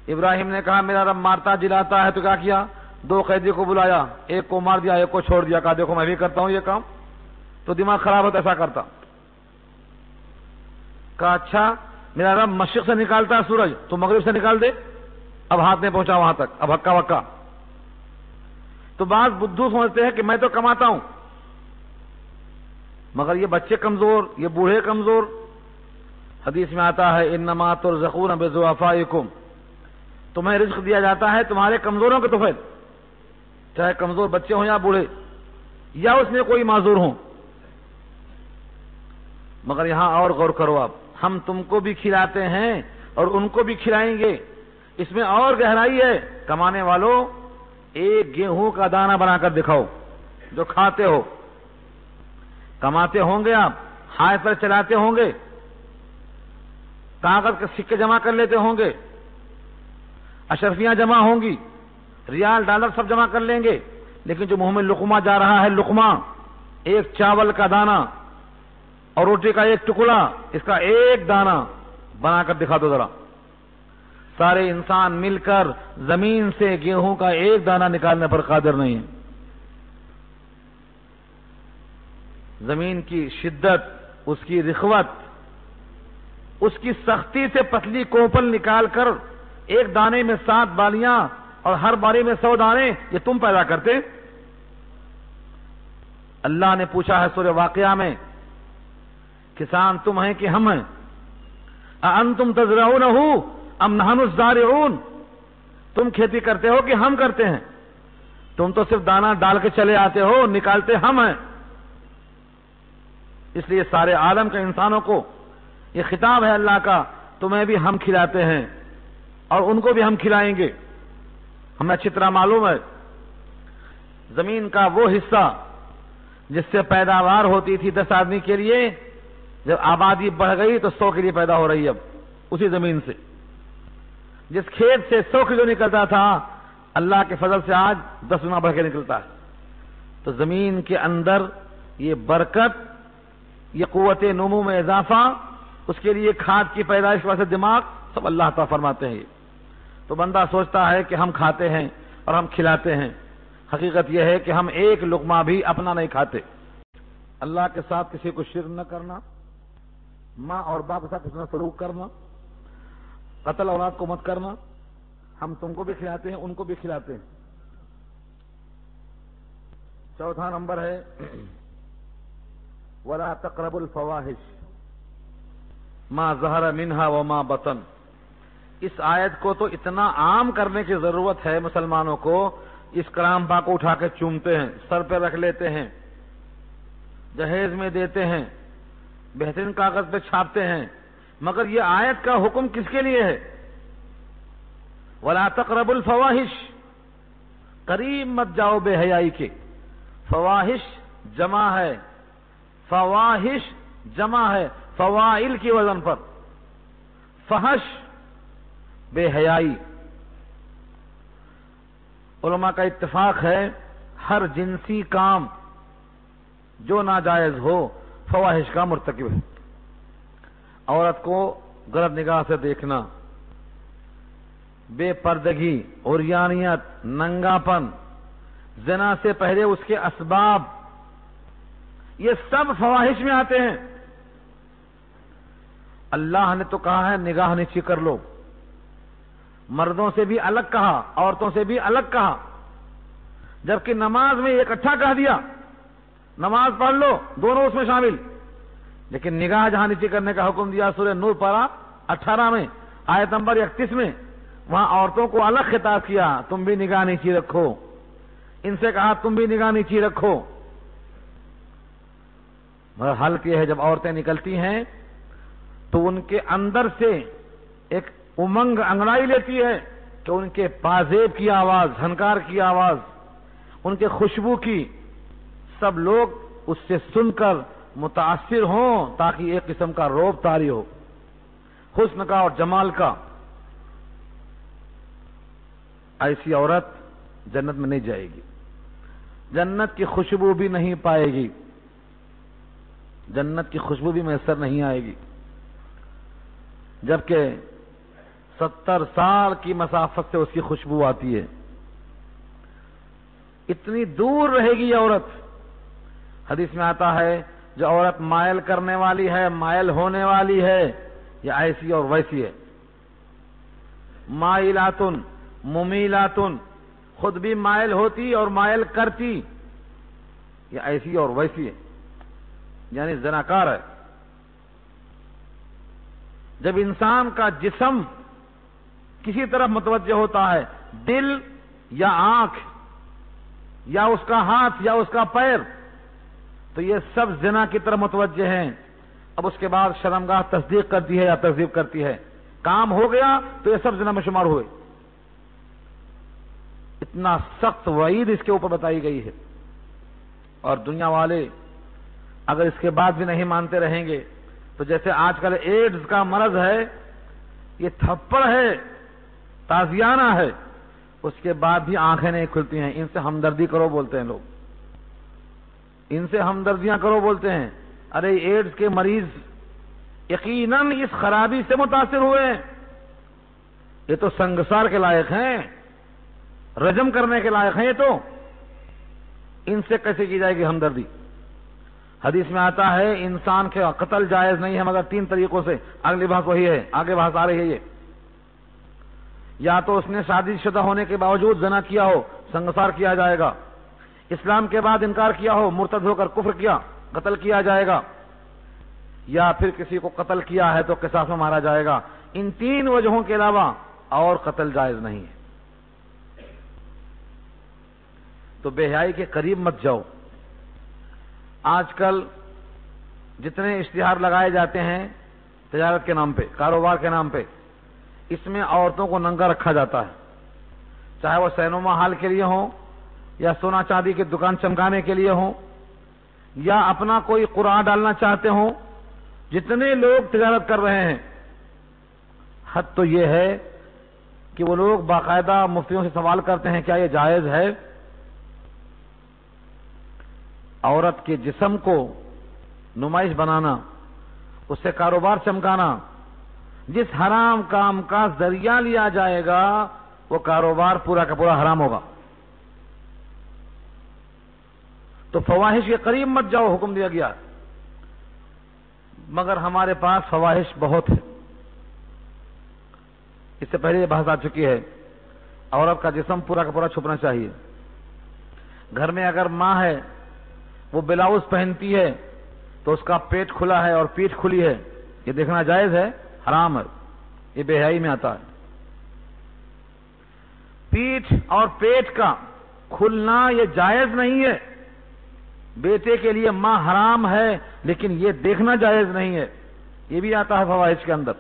ابراہیم نے کہا میرا رب مارتا جلاتا ہے، تو کیا کیا؟ 2 قیدی کو بلایا، ایک کو مار دیا، ایک کو چھوڑ دیا. کہا دیکھو میں بھی کرتا ہوں یہ کام. تو دماغ خراب ہوتا ایسا کرتا. کہا اچھا میرا رب مشرق سے نکالتا ہے سورج، تو مغرب سے نکال دے. اب ہاتھ نہیں پہنچا وہاں تک، اب ہکا وکا. تو بعض بدھو سمجھتے ہیں کہ میں تو کماتا ہوں، مگر یہ بچے کمزور، یہ بوڑھے کمزور. حدیث میں آتا ہے انما ترزقون بضعفائکم، تمہیں رزق دیا جاتا ہے تمہارے کمزوروں کے توفیل، چاہے کمزور بچے ہوں یا بوڑھے یا اس میں کوئی معذور ہوں۔ مگر یہاں اور غور کرو آپ، ہم تم کو بھی کھلاتے ہیں اور ان کو بھی کھلائیں گے۔ اس میں اور گہرائی ہے، کمانے والوں ایک گیہوں کا دانہ بنا کر دکھاؤ جو کھاتے ہو۔ کماتے ہوں گے آپ، ہاتھ پر چلاتے ہوں گے، کاغذ کے سکے جمع کر لیتے ہوں گے، اشرفیاں جمع ہوں گی، ریال ڈالر سب جمع کر لیں گے، لیکن جو منہ میں لقمہ جا رہا ہے، لقمہ ایک چاول کا دانہ اور روٹی کا ایک ٹکڑا، اس کا ایک دانہ بنا کر دکھا دو ذرا۔ سارے انسان مل کر زمین سے گیہوں کا ایک دانہ نکالنے پر قادر نہیں ہے۔ زمین کی شدت، اس کی رخوت، اس کی سختی سے پتلی کوپل نکال کر ایک دانے میں 7 بالیاں اور ہر بالی میں 100 دانے، یہ تم پیدا کرتے؟ اللہ نے پوچھا ہے سورہ واقعہ میں، کسان تم ہیں کہ ہم ہیں؟ اَأَنْتُمْ تَزْرَعُونَهُ ام نحن الزارعون، تم کھیتی کرتے ہو کہ ہم کرتے ہیں؟ تم تو صرف دانہ ڈال کے چلے آتے ہو، نکالتے ہم ہیں۔ اس لیے سارے عالم کے انسانوں کو یہ خطاب ہے اللہ کا، تمہیں بھی ہم کھلاتے ہیں اور ان کو بھی ہم کھلائیں گے۔ ہمیں اچھی طرح معلوم ہے زمین کا وہ حصہ جس سے پیداوار ہوتی تھی 10 آدمی کے لیے، جب آبادی بڑھ گئی تو 100 کے لیے پیدا ہو رہی ہے اب اسی زمین سے۔ جس کھیت سے 100 کلو نکلتا تھا، اللہ کے فضل سے آج 10 گنا بڑھ کے نکلتا ہے۔ تو زمین کے اندر یہ برکت، یہ قوت نمو میں اضافہ، اس کے لیے کھاد کی پیدائش واسطے دماغ، سب اللہ تعالیٰ فرماتے ہیں۔ تو بندہ سوچتا ہے کہ ہم کھاتے ہیں اور ہم کھلاتے ہیں، حقیقت یہ ہے کہ ہم ایک لقمہ بھی اپنا نہیں کھاتے۔ اللہ کے ساتھ کسی کو شرک نہ کرنا، ماں اور باپ کے ساتھ کسی نے سلوک کرنا، قتل اولاد کو مت کرنا، ہم تم کو بھی کھلاتے ہیں ان کو بھی کھلاتے ہیں۔ چوتھا نمبر ہے وَلَا تَقْرَبُوا الْفَوَاحِشَ مَا ظَهَرَ مِنْهَا وَمَا بَطَنَ۔ اس آیت کو تو اتنا عام کرنے کی ضرورت ہے مسلمانوں کو، اس کلام پاک کو اٹھا کے چومتے ہیں، سر پہ رکھ لیتے ہیں، جہیز میں دیتے ہیں، بہترین کاغذ پہ چھاپتے ہیں، مگر یہ آیت کا حکم کس کے لیے ہے؟ وَلَا تَقْرَبُوا الْفَوَاحِشَ، قریب مت جاؤ بے حیائی کے۔ فواحش جمع ہے، فواحش جمع ہے فوائل کی وزن پر، فحش بے حیائی۔ علماء کا اتفاق ہے ہر جنسی کام جو ناجائز ہو فواحش کا مرتکب ہے۔ عورت کو غلط نگاہ سے دیکھنا، بے پردگی، عریانیت، ننگاپن، زنا سے پہلے اس کے اسباب، یہ سب فواحش میں آتے ہیں۔ اللہ نے تو کہا ہے نگاہ نیچی کر لو، مردوں سے بھی الگ کہا، عورتوں سے بھی الگ کہا، جبکہ نماز میں اکٹھا کہہ دیا نماز پڑھ لو، دونوں اس میں شامل، لیکن نگاہ جہاں نیچی کرنے کا حکم دیا سورہ نور پارہ 18 میں آیت نمبر 31 میں، وہاں عورتوں کو الگ خطاب کیا، تم بھی نگاہ نیچی رکھو، ان سے کہا تم بھی نگاہ نیچی رکھو۔ مگر حل یہ ہے جب عورتیں نکلتی ہیں تو ان کے اندر سے ایک امنگ انگڑائی لیتی ہے کہ ان کے پازیب کی آواز، جھنکار کی آواز، ان کے خوشبو کی، سب لوگ اس سے سن کر متاثر ہوں، تاکہ ایک قسم کا روب طاری ہو حسن کا اور جمال کا۔ ایسی عورت جنت میں نہیں جائے گی، جنت کی خوشبو بھی نہیں پائے گی، جنت کی خوشبو بھی میسر نہیں آئے گی، جبکہ 70 سال کی مسافت سے اس کی خوشبو آتی ہے۔ اتنی دور رہے گی یہ عورت۔ حدیث میں آتا ہے جو عورت مائل کرنے والی ہے، مائل ہونے والی ہے، یہ ایسی اور ویسی ہے۔ مائلاتن ممیلاتن، خود بھی مائل ہوتی اور مائل کرتی، یہ ایسی اور ویسی ہے، یعنی زناکار ہے۔ جب انسان کا جسم کسی طرف متوجہ ہوتا ہے، دل یا آنکھ یا اس کا ہاتھ یا اس کا پیر، تو یہ سب زنا کی طرف متوجہ ہیں۔ اب اس کے بعد شرمگاہ تصدیق کرتی ہے یا تکذیب کرتی ہے، کام ہو گیا تو یہ سب زنا میں شمار ہوئے۔ اتنا سخت وعید اس کے اوپر بتائی گئی ہے، اور دنیا والے اگر اس کے بعد بھی نہیں مانتے رہیں گے تو جیسے آج کل ایڈز کا مرض ہے، یہ تھپڑ ہے، تازیانہ ہے، اس کے بعد بھی آنکھیں نہیں کھلتی ہیں۔ ان سے ہمدردی کرو بولتے ہیں لوگ، ان سے ہمدردیاں کرو بولتے ہیں۔ ارے ایڈز کے مریض یقیناً اس خرابی سے متاثر ہوئے ہیں، یہ تو سنگسار کے لائق ہیں، رجم کرنے کے لائق ہیں، یہ تو ان سے کیسے کی جائے گی ہمدردی؟ حدیث میں آتا ہے انسان کے قتل جائز نہیں ہے مگر 3 طریقوں سے۔ اگلی بات وہی ہے، آگے بات آ رہی ہے یہ، یا تو اس نے شادی شدہ ہونے کے باوجود زنا کیا ہو، سنگسار کیا جائے گا، اسلام کے بعد انکار کیا ہو، مرتد ہو کر کفر کیا، قتل کیا جائے گا، یا پھر کسی کو قتل کیا ہے تو قصاص میں مارا جائے گا۔ ان 3 وجہوں کے علاوہ اور قتل جائز نہیں ہے۔ تو بے حیائی کے قریب مت جاؤ۔ آج کل جتنے اشتہار لگائے جاتے ہیں تجارت کے نام پہ، کاروبار کے نام پہ، اس میں عورتوں کو ننگا رکھا جاتا ہے، چاہے وہ سینما ہال کے لیے ہوں یا سونا چاندی کی دکان چمکانے کے لیے ہوں یا اپنا کوئی قرآن ڈالنا چاہتے ہوں۔ جتنے لوگ تجارت کر رہے ہیں، حد تو یہ ہے کہ وہ لوگ باقاعدہ مفتیوں سے سوال کرتے ہیں کیا یہ جائز ہے؟ عورت کے جسم کو نمائش بنانا، اس سے کاروبار چمکانا، جس حرام کام کا ذریعہ لیا جائے گا وہ کاروبار پورا کا پورا حرام ہوگا۔ تو فواحش کے قریب مت جاؤ، حکم دیا گیا، مگر ہمارے پاس فواحش بہت ہے۔ اس سے پہلے یہ بحث آ چکی ہے، عورت کا جسم پورا کا پورا چھپنا چاہیے۔ گھر میں اگر ماں ہے وہ بلاؤز پہنتی ہے تو اس کا پیٹ کھلا ہے اور پیٹھ کھلی ہے، یہ دیکھنا جائز ہے؟ حرام ہے، یہ بے حیائی میں آتا ہے۔ پیٹھ اور پیٹ کا کھلنا یہ جائز نہیں ہے، بیٹے کے لیے ماں حرام ہے، لیکن یہ دیکھنا جائز نہیں ہے، یہ بھی آتا ہے فواحش کے اندر۔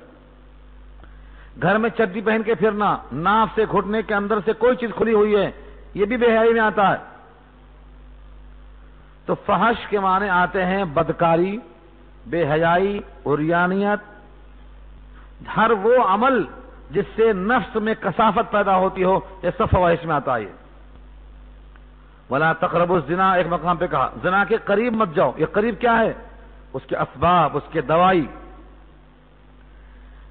گھر میں چڈی پہن کے پھرنا، ناف سے گھٹنے کے اندر سے کوئی چیز کھلی ہوئی ہے، یہ بھی بے حیائی میں آتا ہے۔ تو فحش کے معنی آتے ہیں بدکاری، بے حیائی، عریانیت، ہر وہ عمل جس سے نفس میں کثافت پیدا ہوتی ہو، یہ سب فواحش میں آتا ہے۔ وَلَا تَقْرَبُوا الزِّنَا، ایک مقام پہ کہا زنا کے قریب مت جاؤ۔ یہ قریب کیا ہے؟ اس کے اسباب، اس کے دوائی۔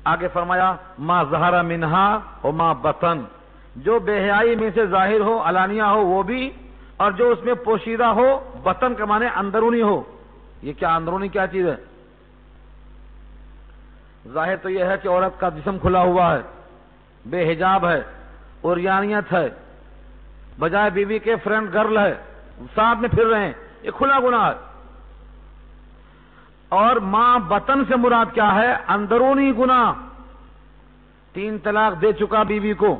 آگے فرمایا ما ظہر منہا وما بطن، جو بے حیائی میں سے ظاہر ہو، علانیہ ہو وہ بھی، اور جو اس میں پوشیدہ ہو، بطن کا معنی اندرونی ہو۔ یہ کیا اندرونی کیا چیز ہے؟ ظاہر تو یہ ہے کہ عورت کا جسم کھلا ہوا ہے، بے حجاب ہے، عریانیت ہے، بجائے بیوی کے فرینڈ گرل ہے، ساتھ میں پھر رہے ہیں، یہ کھلا گناہ ہے۔ اور ماں بطن سے مراد کیا ہے؟ اندرونی گناہ۔ 3 طلاق دے چکا بیوی کو،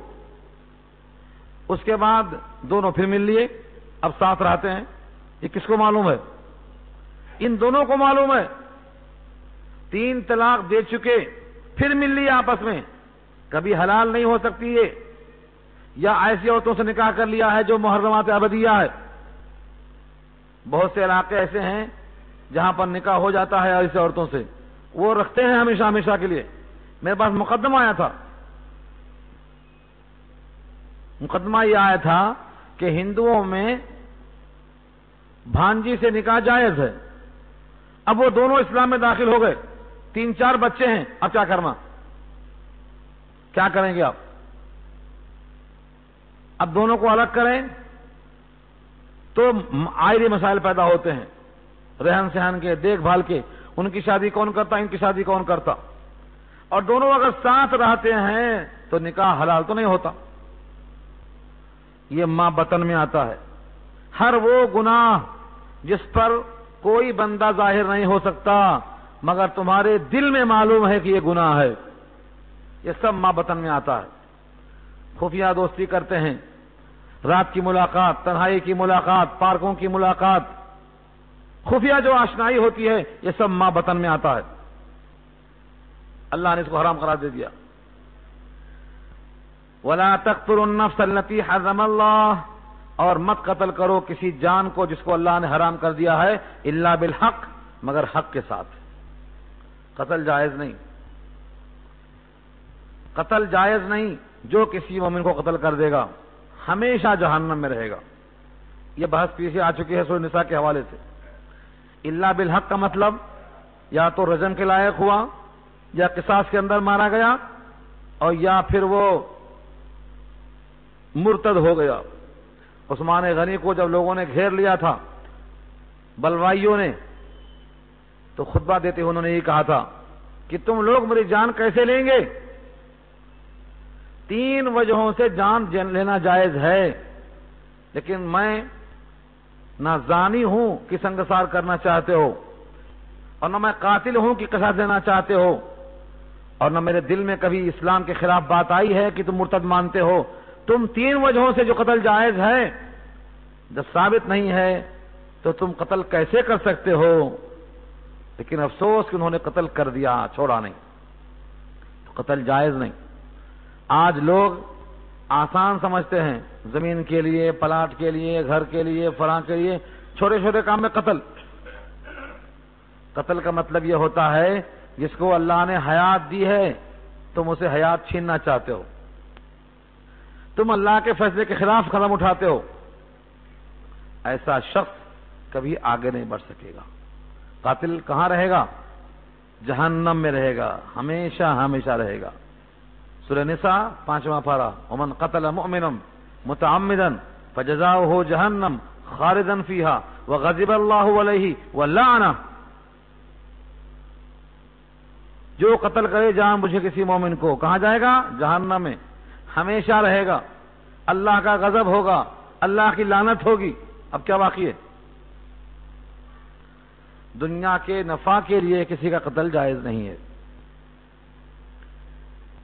اس کے بعد دونوں پھر مل لیے، اب ساتھ رہتے ہیں، یہ کس کو معلوم ہے؟ ان دونوں کو معلوم ہے۔ 3 طلاق دے چکے پھر مل لیے آپس میں، کبھی حلال نہیں ہو سکتی یہ، یا ایسی عورتوں سے نکاح کر لیا ہے جو محرمات ابدیہ ہے۔ بہت سے علاقے ایسے ہیں جہاں پر نکاح ہو جاتا ہے ایسی عورتوں سے، وہ رکھتے ہیں ہمیشہ ہمیشہ کے لیے۔ میرے پاس مقدمہ آیا تھا، مقدمہ یہ آیا تھا کہ ہندوؤں میں بھانجی سے نکاح جائز ہے، اب وہ دونوں اسلام میں داخل ہو گئے، 3-4 بچے ہیں، اب کیا کرنا؟ کیا کریں گے آپ؟ اب دونوں کو الگ کریں تو آئلی مسائل پیدا ہوتے ہیں، رہن سہن کے، دیکھ بھال کے، ان کی شادی کون کرتا، ان کی شادی کون کرتا، اور دونوں اگر ساتھ رہتے ہیں تو نکاح حلال تو نہیں ہوتا۔ یہ ماں بطن میں آتا ہے۔ ہر وہ گناہ جس پر کوئی بندہ ظاہر نہیں ہو سکتا مگر تمہارے دل میں معلوم ہے کہ یہ گناہ ہے، یہ سب ماں بطن میں آتا ہے۔ خفیہ دوستی کرتے ہیں، رات کی ملاقات، تنہائی کی ملاقات، پارکوں کی ملاقات، خفیہ جو آشنائی ہوتی ہے، یہ سب ماں بطن میں آتا ہے، اللہ نے اس کو حرام قرار دے دیا۔ وَلَا تَقْتُلُوا النَّفْسَ الَّتِي حَرَّمَ اللَّهُ، اور مت قتل کرو کسی جان کو جس کو اللہ نے حرام کر دیا ہے، الا بالحق، مگر حق کے ساتھ۔ قتل جائز نہیں، قتل جائز نہیں، جو کسی مومن کو قتل کر دے گا ہمیشہ جہنم میں رہے گا۔ یہ بحث پیچھے آ چکی ہے سورہ نساء کے حوالے سے۔ الا بالحق کا مطلب یا تو رجم کے لائق ہوا، یا قصاص کے اندر مارا گیا، اور یا پھر وہ مرتد ہو گیا۔ عثمان غنی کو جب لوگوں نے گھیر لیا تھا بلوائیوں نے، تو خطبہ دیتے ہوئے انہوں نے یہ کہا تھا کہ تم لوگ میری جان کیسے لیں گے؟ 3 وجہوں سے جان لینا جائز ہے، لیکن میں نہ زانی ہوں کہ سنگسار کرنا چاہتے ہو، اور نہ میں قاتل ہوں کہ قصاص دینا چاہتے ہو، اور نہ میرے دل میں کبھی اسلام کے خلاف بات آئی ہے کہ تم مرتد مانتے ہو۔ تم 3 وجہوں سے جو قتل جائز ہے، جب ثابت نہیں ہے تو تم قتل کیسے کر سکتے ہو؟ لیکن افسوس کہ انہوں نے قتل کر دیا، چھوڑا نہیں، تو قتل جائز نہیں۔ آج لوگ آسان سمجھتے ہیں، زمین کے لیے، پلاٹ کے لیے، گھر کے لیے، فلاں کے لیے، چھوٹے چھوٹے کام میں قتل۔ قتل کا مطلب یہ ہوتا ہے جس کو اللہ نے حیات دی ہے تم اسے حیات چھیننا چاہتے ہو، تم اللہ کے فیصلے کے خلاف قدم اٹھاتے ہو، ایسا شخص کبھی آگے نہیں بڑھ سکے گا۔ قاتل کہاں رہے گا؟ جہنم میں رہے گا، ہمیشہ ہمیشہ رہے گا۔ سورہ نساء 5واں پارہ، ومن قتل مؤمنا متعمدا فجزاؤہ جہنم خالدا فیہا وغضب اللہ علیہ ولعنہ، جو قتل کرے جان بوجھے کسی مومن کو، کہاں جائے گا؟ جہنم میں ہمیشہ رہے گا، اللہ کا غضب ہوگا، اللہ کی لعنت ہوگی۔ اب کیا باقی ہے؟ دنیا کے نفع کے لیے کسی کا قتل جائز نہیں ہے۔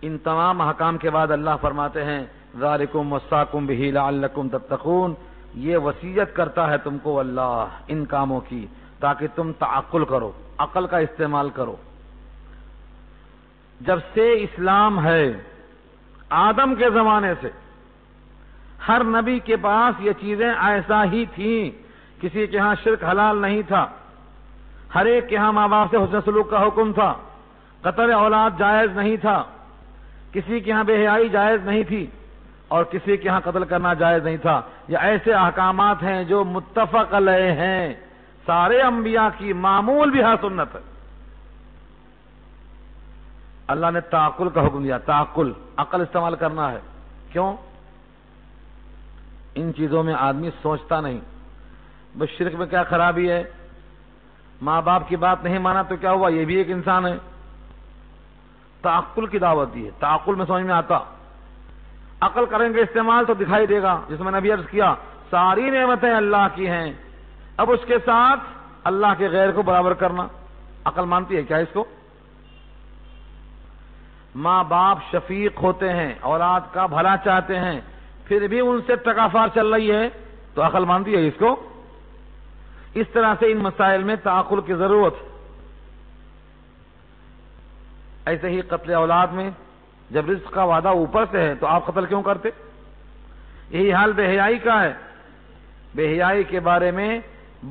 ان تمام احکام کے بعد اللہ فرماتے ہیں ذالکم وصاکم بہ لعلکم تتقون، یہ وصیت کرتا ہے تم کو اللہ ان کاموں کی تاکہ تم تعقل کرو، عقل کا استعمال کرو۔ جب سے اسلام ہے، آدم کے زمانے سے ہر نبی کے پاس یہ چیزیں ایسا ہی تھیں، کسی کے ہاں شرک حلال نہیں تھا، ہر ایک کے ہاں ماں باپ سے حسن سلوک کا حکم تھا، قتل اولاد جائز نہیں تھا، کسی کے ہاں بے حیائی جائز نہیں تھی، اور کسی کے ہاں قتل کرنا جائز نہیں تھا۔ یہ ایسے احکامات ہیں جو متفق علیہ ہیں، سارے انبیاء کی معمول بھی سنت ہے۔ اللہ نے تعقل کا حکم دیا، تعقل، عقل استعمال کرنا ہے۔ کیوں؟ ان چیزوں میں آدمی سوچتا نہیں۔ بس شرک میں کیا خرابی ہے؟ ماں باپ کی بات نہیں مانا تو کیا ہوا؟ یہ بھی ایک انسان ہے۔ تعقل کی دعوت دی ہے، تعقل میں سمجھ میں آتا۔ عقل کریں گے استعمال تو دکھائی دے گا، جس میں نبی عرض کیا ساری نعمتیں اللہ کی ہیں، اب اس کے ساتھ اللہ کے غیر کو برابر کرنا، عقل مانتی ہے کیا اس کو؟ ماں باپ شفیق ہوتے ہیں، اولاد کا بھلا چاہتے ہیں، پھر بھی ان سے تکافار چل رہی ہے تو عقل مانتی ہے اس کو؟ اس طرح سے ان مسائل میں تعقل کی ضرورت ہے۔ ایسے ہی قتل اولاد میں جب رزق کا وعدہ اوپر سے ہے تو آپ قتل کیوں کرتے؟ یہی حال بے حیائی کا ہے۔ بے حیائی کے بارے میں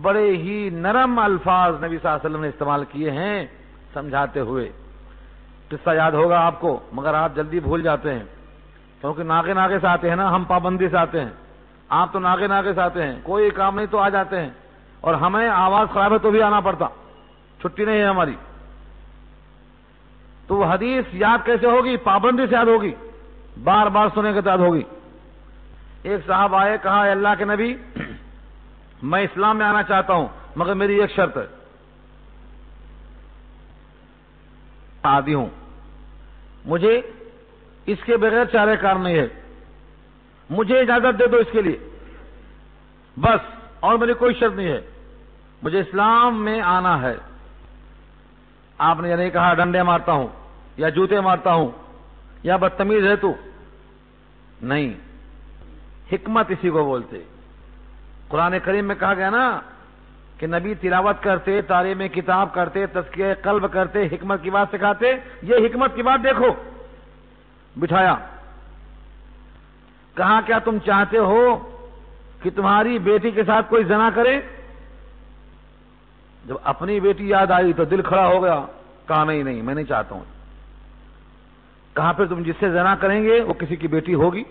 بڑے ہی نرم الفاظ نبی صلی اللہ علیہ وسلم نے استعمال کیے ہیں سمجھاتے ہوئے۔ قصہ یاد ہوگا آپ کو، مگر آپ جلدی بھول جاتے ہیں، کیونکہ ناگے ناگے سے آتے ہیں نا، ہم پابندی سے آتے ہیں، آپ تو ناگے ناگے سے آتے ہیں، کوئی کام نہیں تو آ جاتے ہیں، اور ہمیں آواز خراب ہے تو بھی آنا پڑتا، چھٹی نہیں ہے ہماری۔ تو وہ حدیث یاد کیسے ہوگی؟ پابندی سے یاد ہوگی، بار بار سنے کے یاد ہوگی۔ ایک صاحب آئے، کہا اے اللہ کے نبی میں اسلام میں آنا چاہتا ہوں مگر میری ایک شرط ہے، عادی ہوں، مجھے اس کے بغیر چارہ کار نہیں ہے، مجھے اجازت دے دو اس کے لیے بس، اور میری کوئی شرط نہیں ہے، مجھے اسلام میں آنا ہے۔ آپ نے یہ نہیں کہا ڈنڈے مارتا ہوں یا جوتے مارتا ہوں یا بدتمیز ہے تو، نہیں، حکمت اسی کو بولتے۔ قرآن کریم میں کہا گیا نا کہ نبی تلاوت کرتے، تعلیم کتاب کرتے، تزکیہ قلب کرتے، حکمت کی بات سکھاتے۔ یہ حکمت کی بات دیکھو، بٹھایا، کہا کیا تم چاہتے ہو کہ تمہاری بیٹی کے ساتھ کوئی زنا کرے؟ جب اپنی بیٹی یاد آئی تو دل کھڑا ہو گیا، کہا نہیں میں نہیں چاہتا ہوں۔ کہا پھر تم جس سے زنا کریں گے وہ کسی کی بیٹی ہوگی؟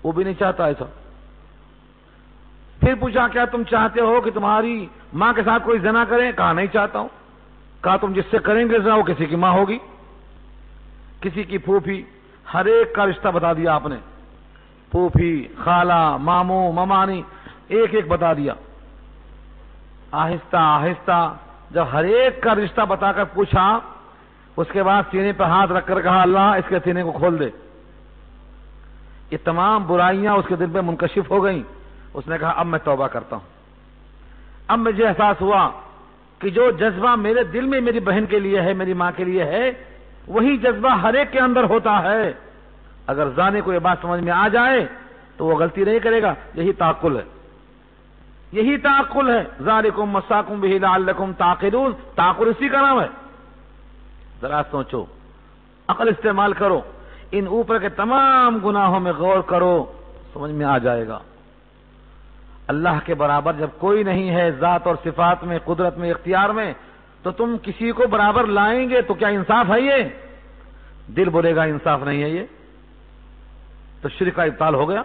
وہ بھی نہیں چاہتا ایسا۔ پھر پوچھا کیا تم چاہتے ہو کہ تمہاری ماں کے ساتھ کوئی زنا کرے؟ کہا نہیں چاہتا ہوں۔ کہا تم جس سے کریں گے زنا وہ کسی کی ماں ہوگی، کسی کی پھوپھی، ہر ایک کا رشتہ بتا دیا آپ نے، پھوپھی، خالہ، ماموں، ممانی، ایک ایک بتا دیا۔ آہستہ آہستہ جب ہر ایک کا رشتہ بتا کر پوچھا، اس کے بعد سینے پہ ہاتھ رکھ کر کہا اللہ اس کے سینے کو کھول دے۔ یہ تمام برائیاں اس کے دل پہ منکشف ہو گئیں۔ اس نے کہا اب میں توبہ کرتا ہوں۔ اب مجھے احساس ہوا کہ جو جذبہ میرے دل میں میری بہن کے لیے ہے، میری ماں کے لیے ہے، وہی جذبہ ہر ایک کے اندر ہوتا ہے۔ اگر زانے کو یہ بات سمجھ میں آ جائے تو وہ غلطی نہیں کرے گا۔ یہی تعقل ہے، یہی تعقل ہے۔ ذالکم وصاکم بہ لعلکم تعقلون، تعقل اسی کا نام ہے۔ ذرا سوچو، عقل استعمال کرو، ان اوپر کے تمام گناہوں میں غور کرو، سمجھ میں آ جائے گا۔ اللہ کے برابر جب کوئی نہیں ہے ذات اور صفات میں، قدرت میں، اختیار میں، تو تم کسی کو برابر لائیں گے تو کیا انصاف ہے؟ یہ دل بولے گا انصاف نہیں ہے، یہ تو شرک کا ابطال ہو گیا۔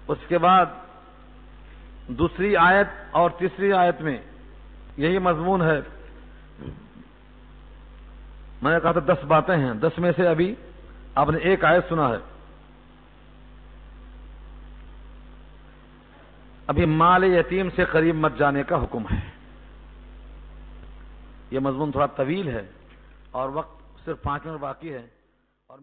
اس کے بعد دوسری آیت اور تیسری آیت میں یہی مضمون ہے۔ میں نے کہا تھا 10 باتیں ہیں، 10 میں سے ابھی آپ نے ایک آیت سنا ہے۔ ابھی مال یتیم سے قریب مت جانے کا حکم ہے۔ یہ مضمون تھوڑا طویل ہے اور وقت صرف 5 منٹ باقی ہے اور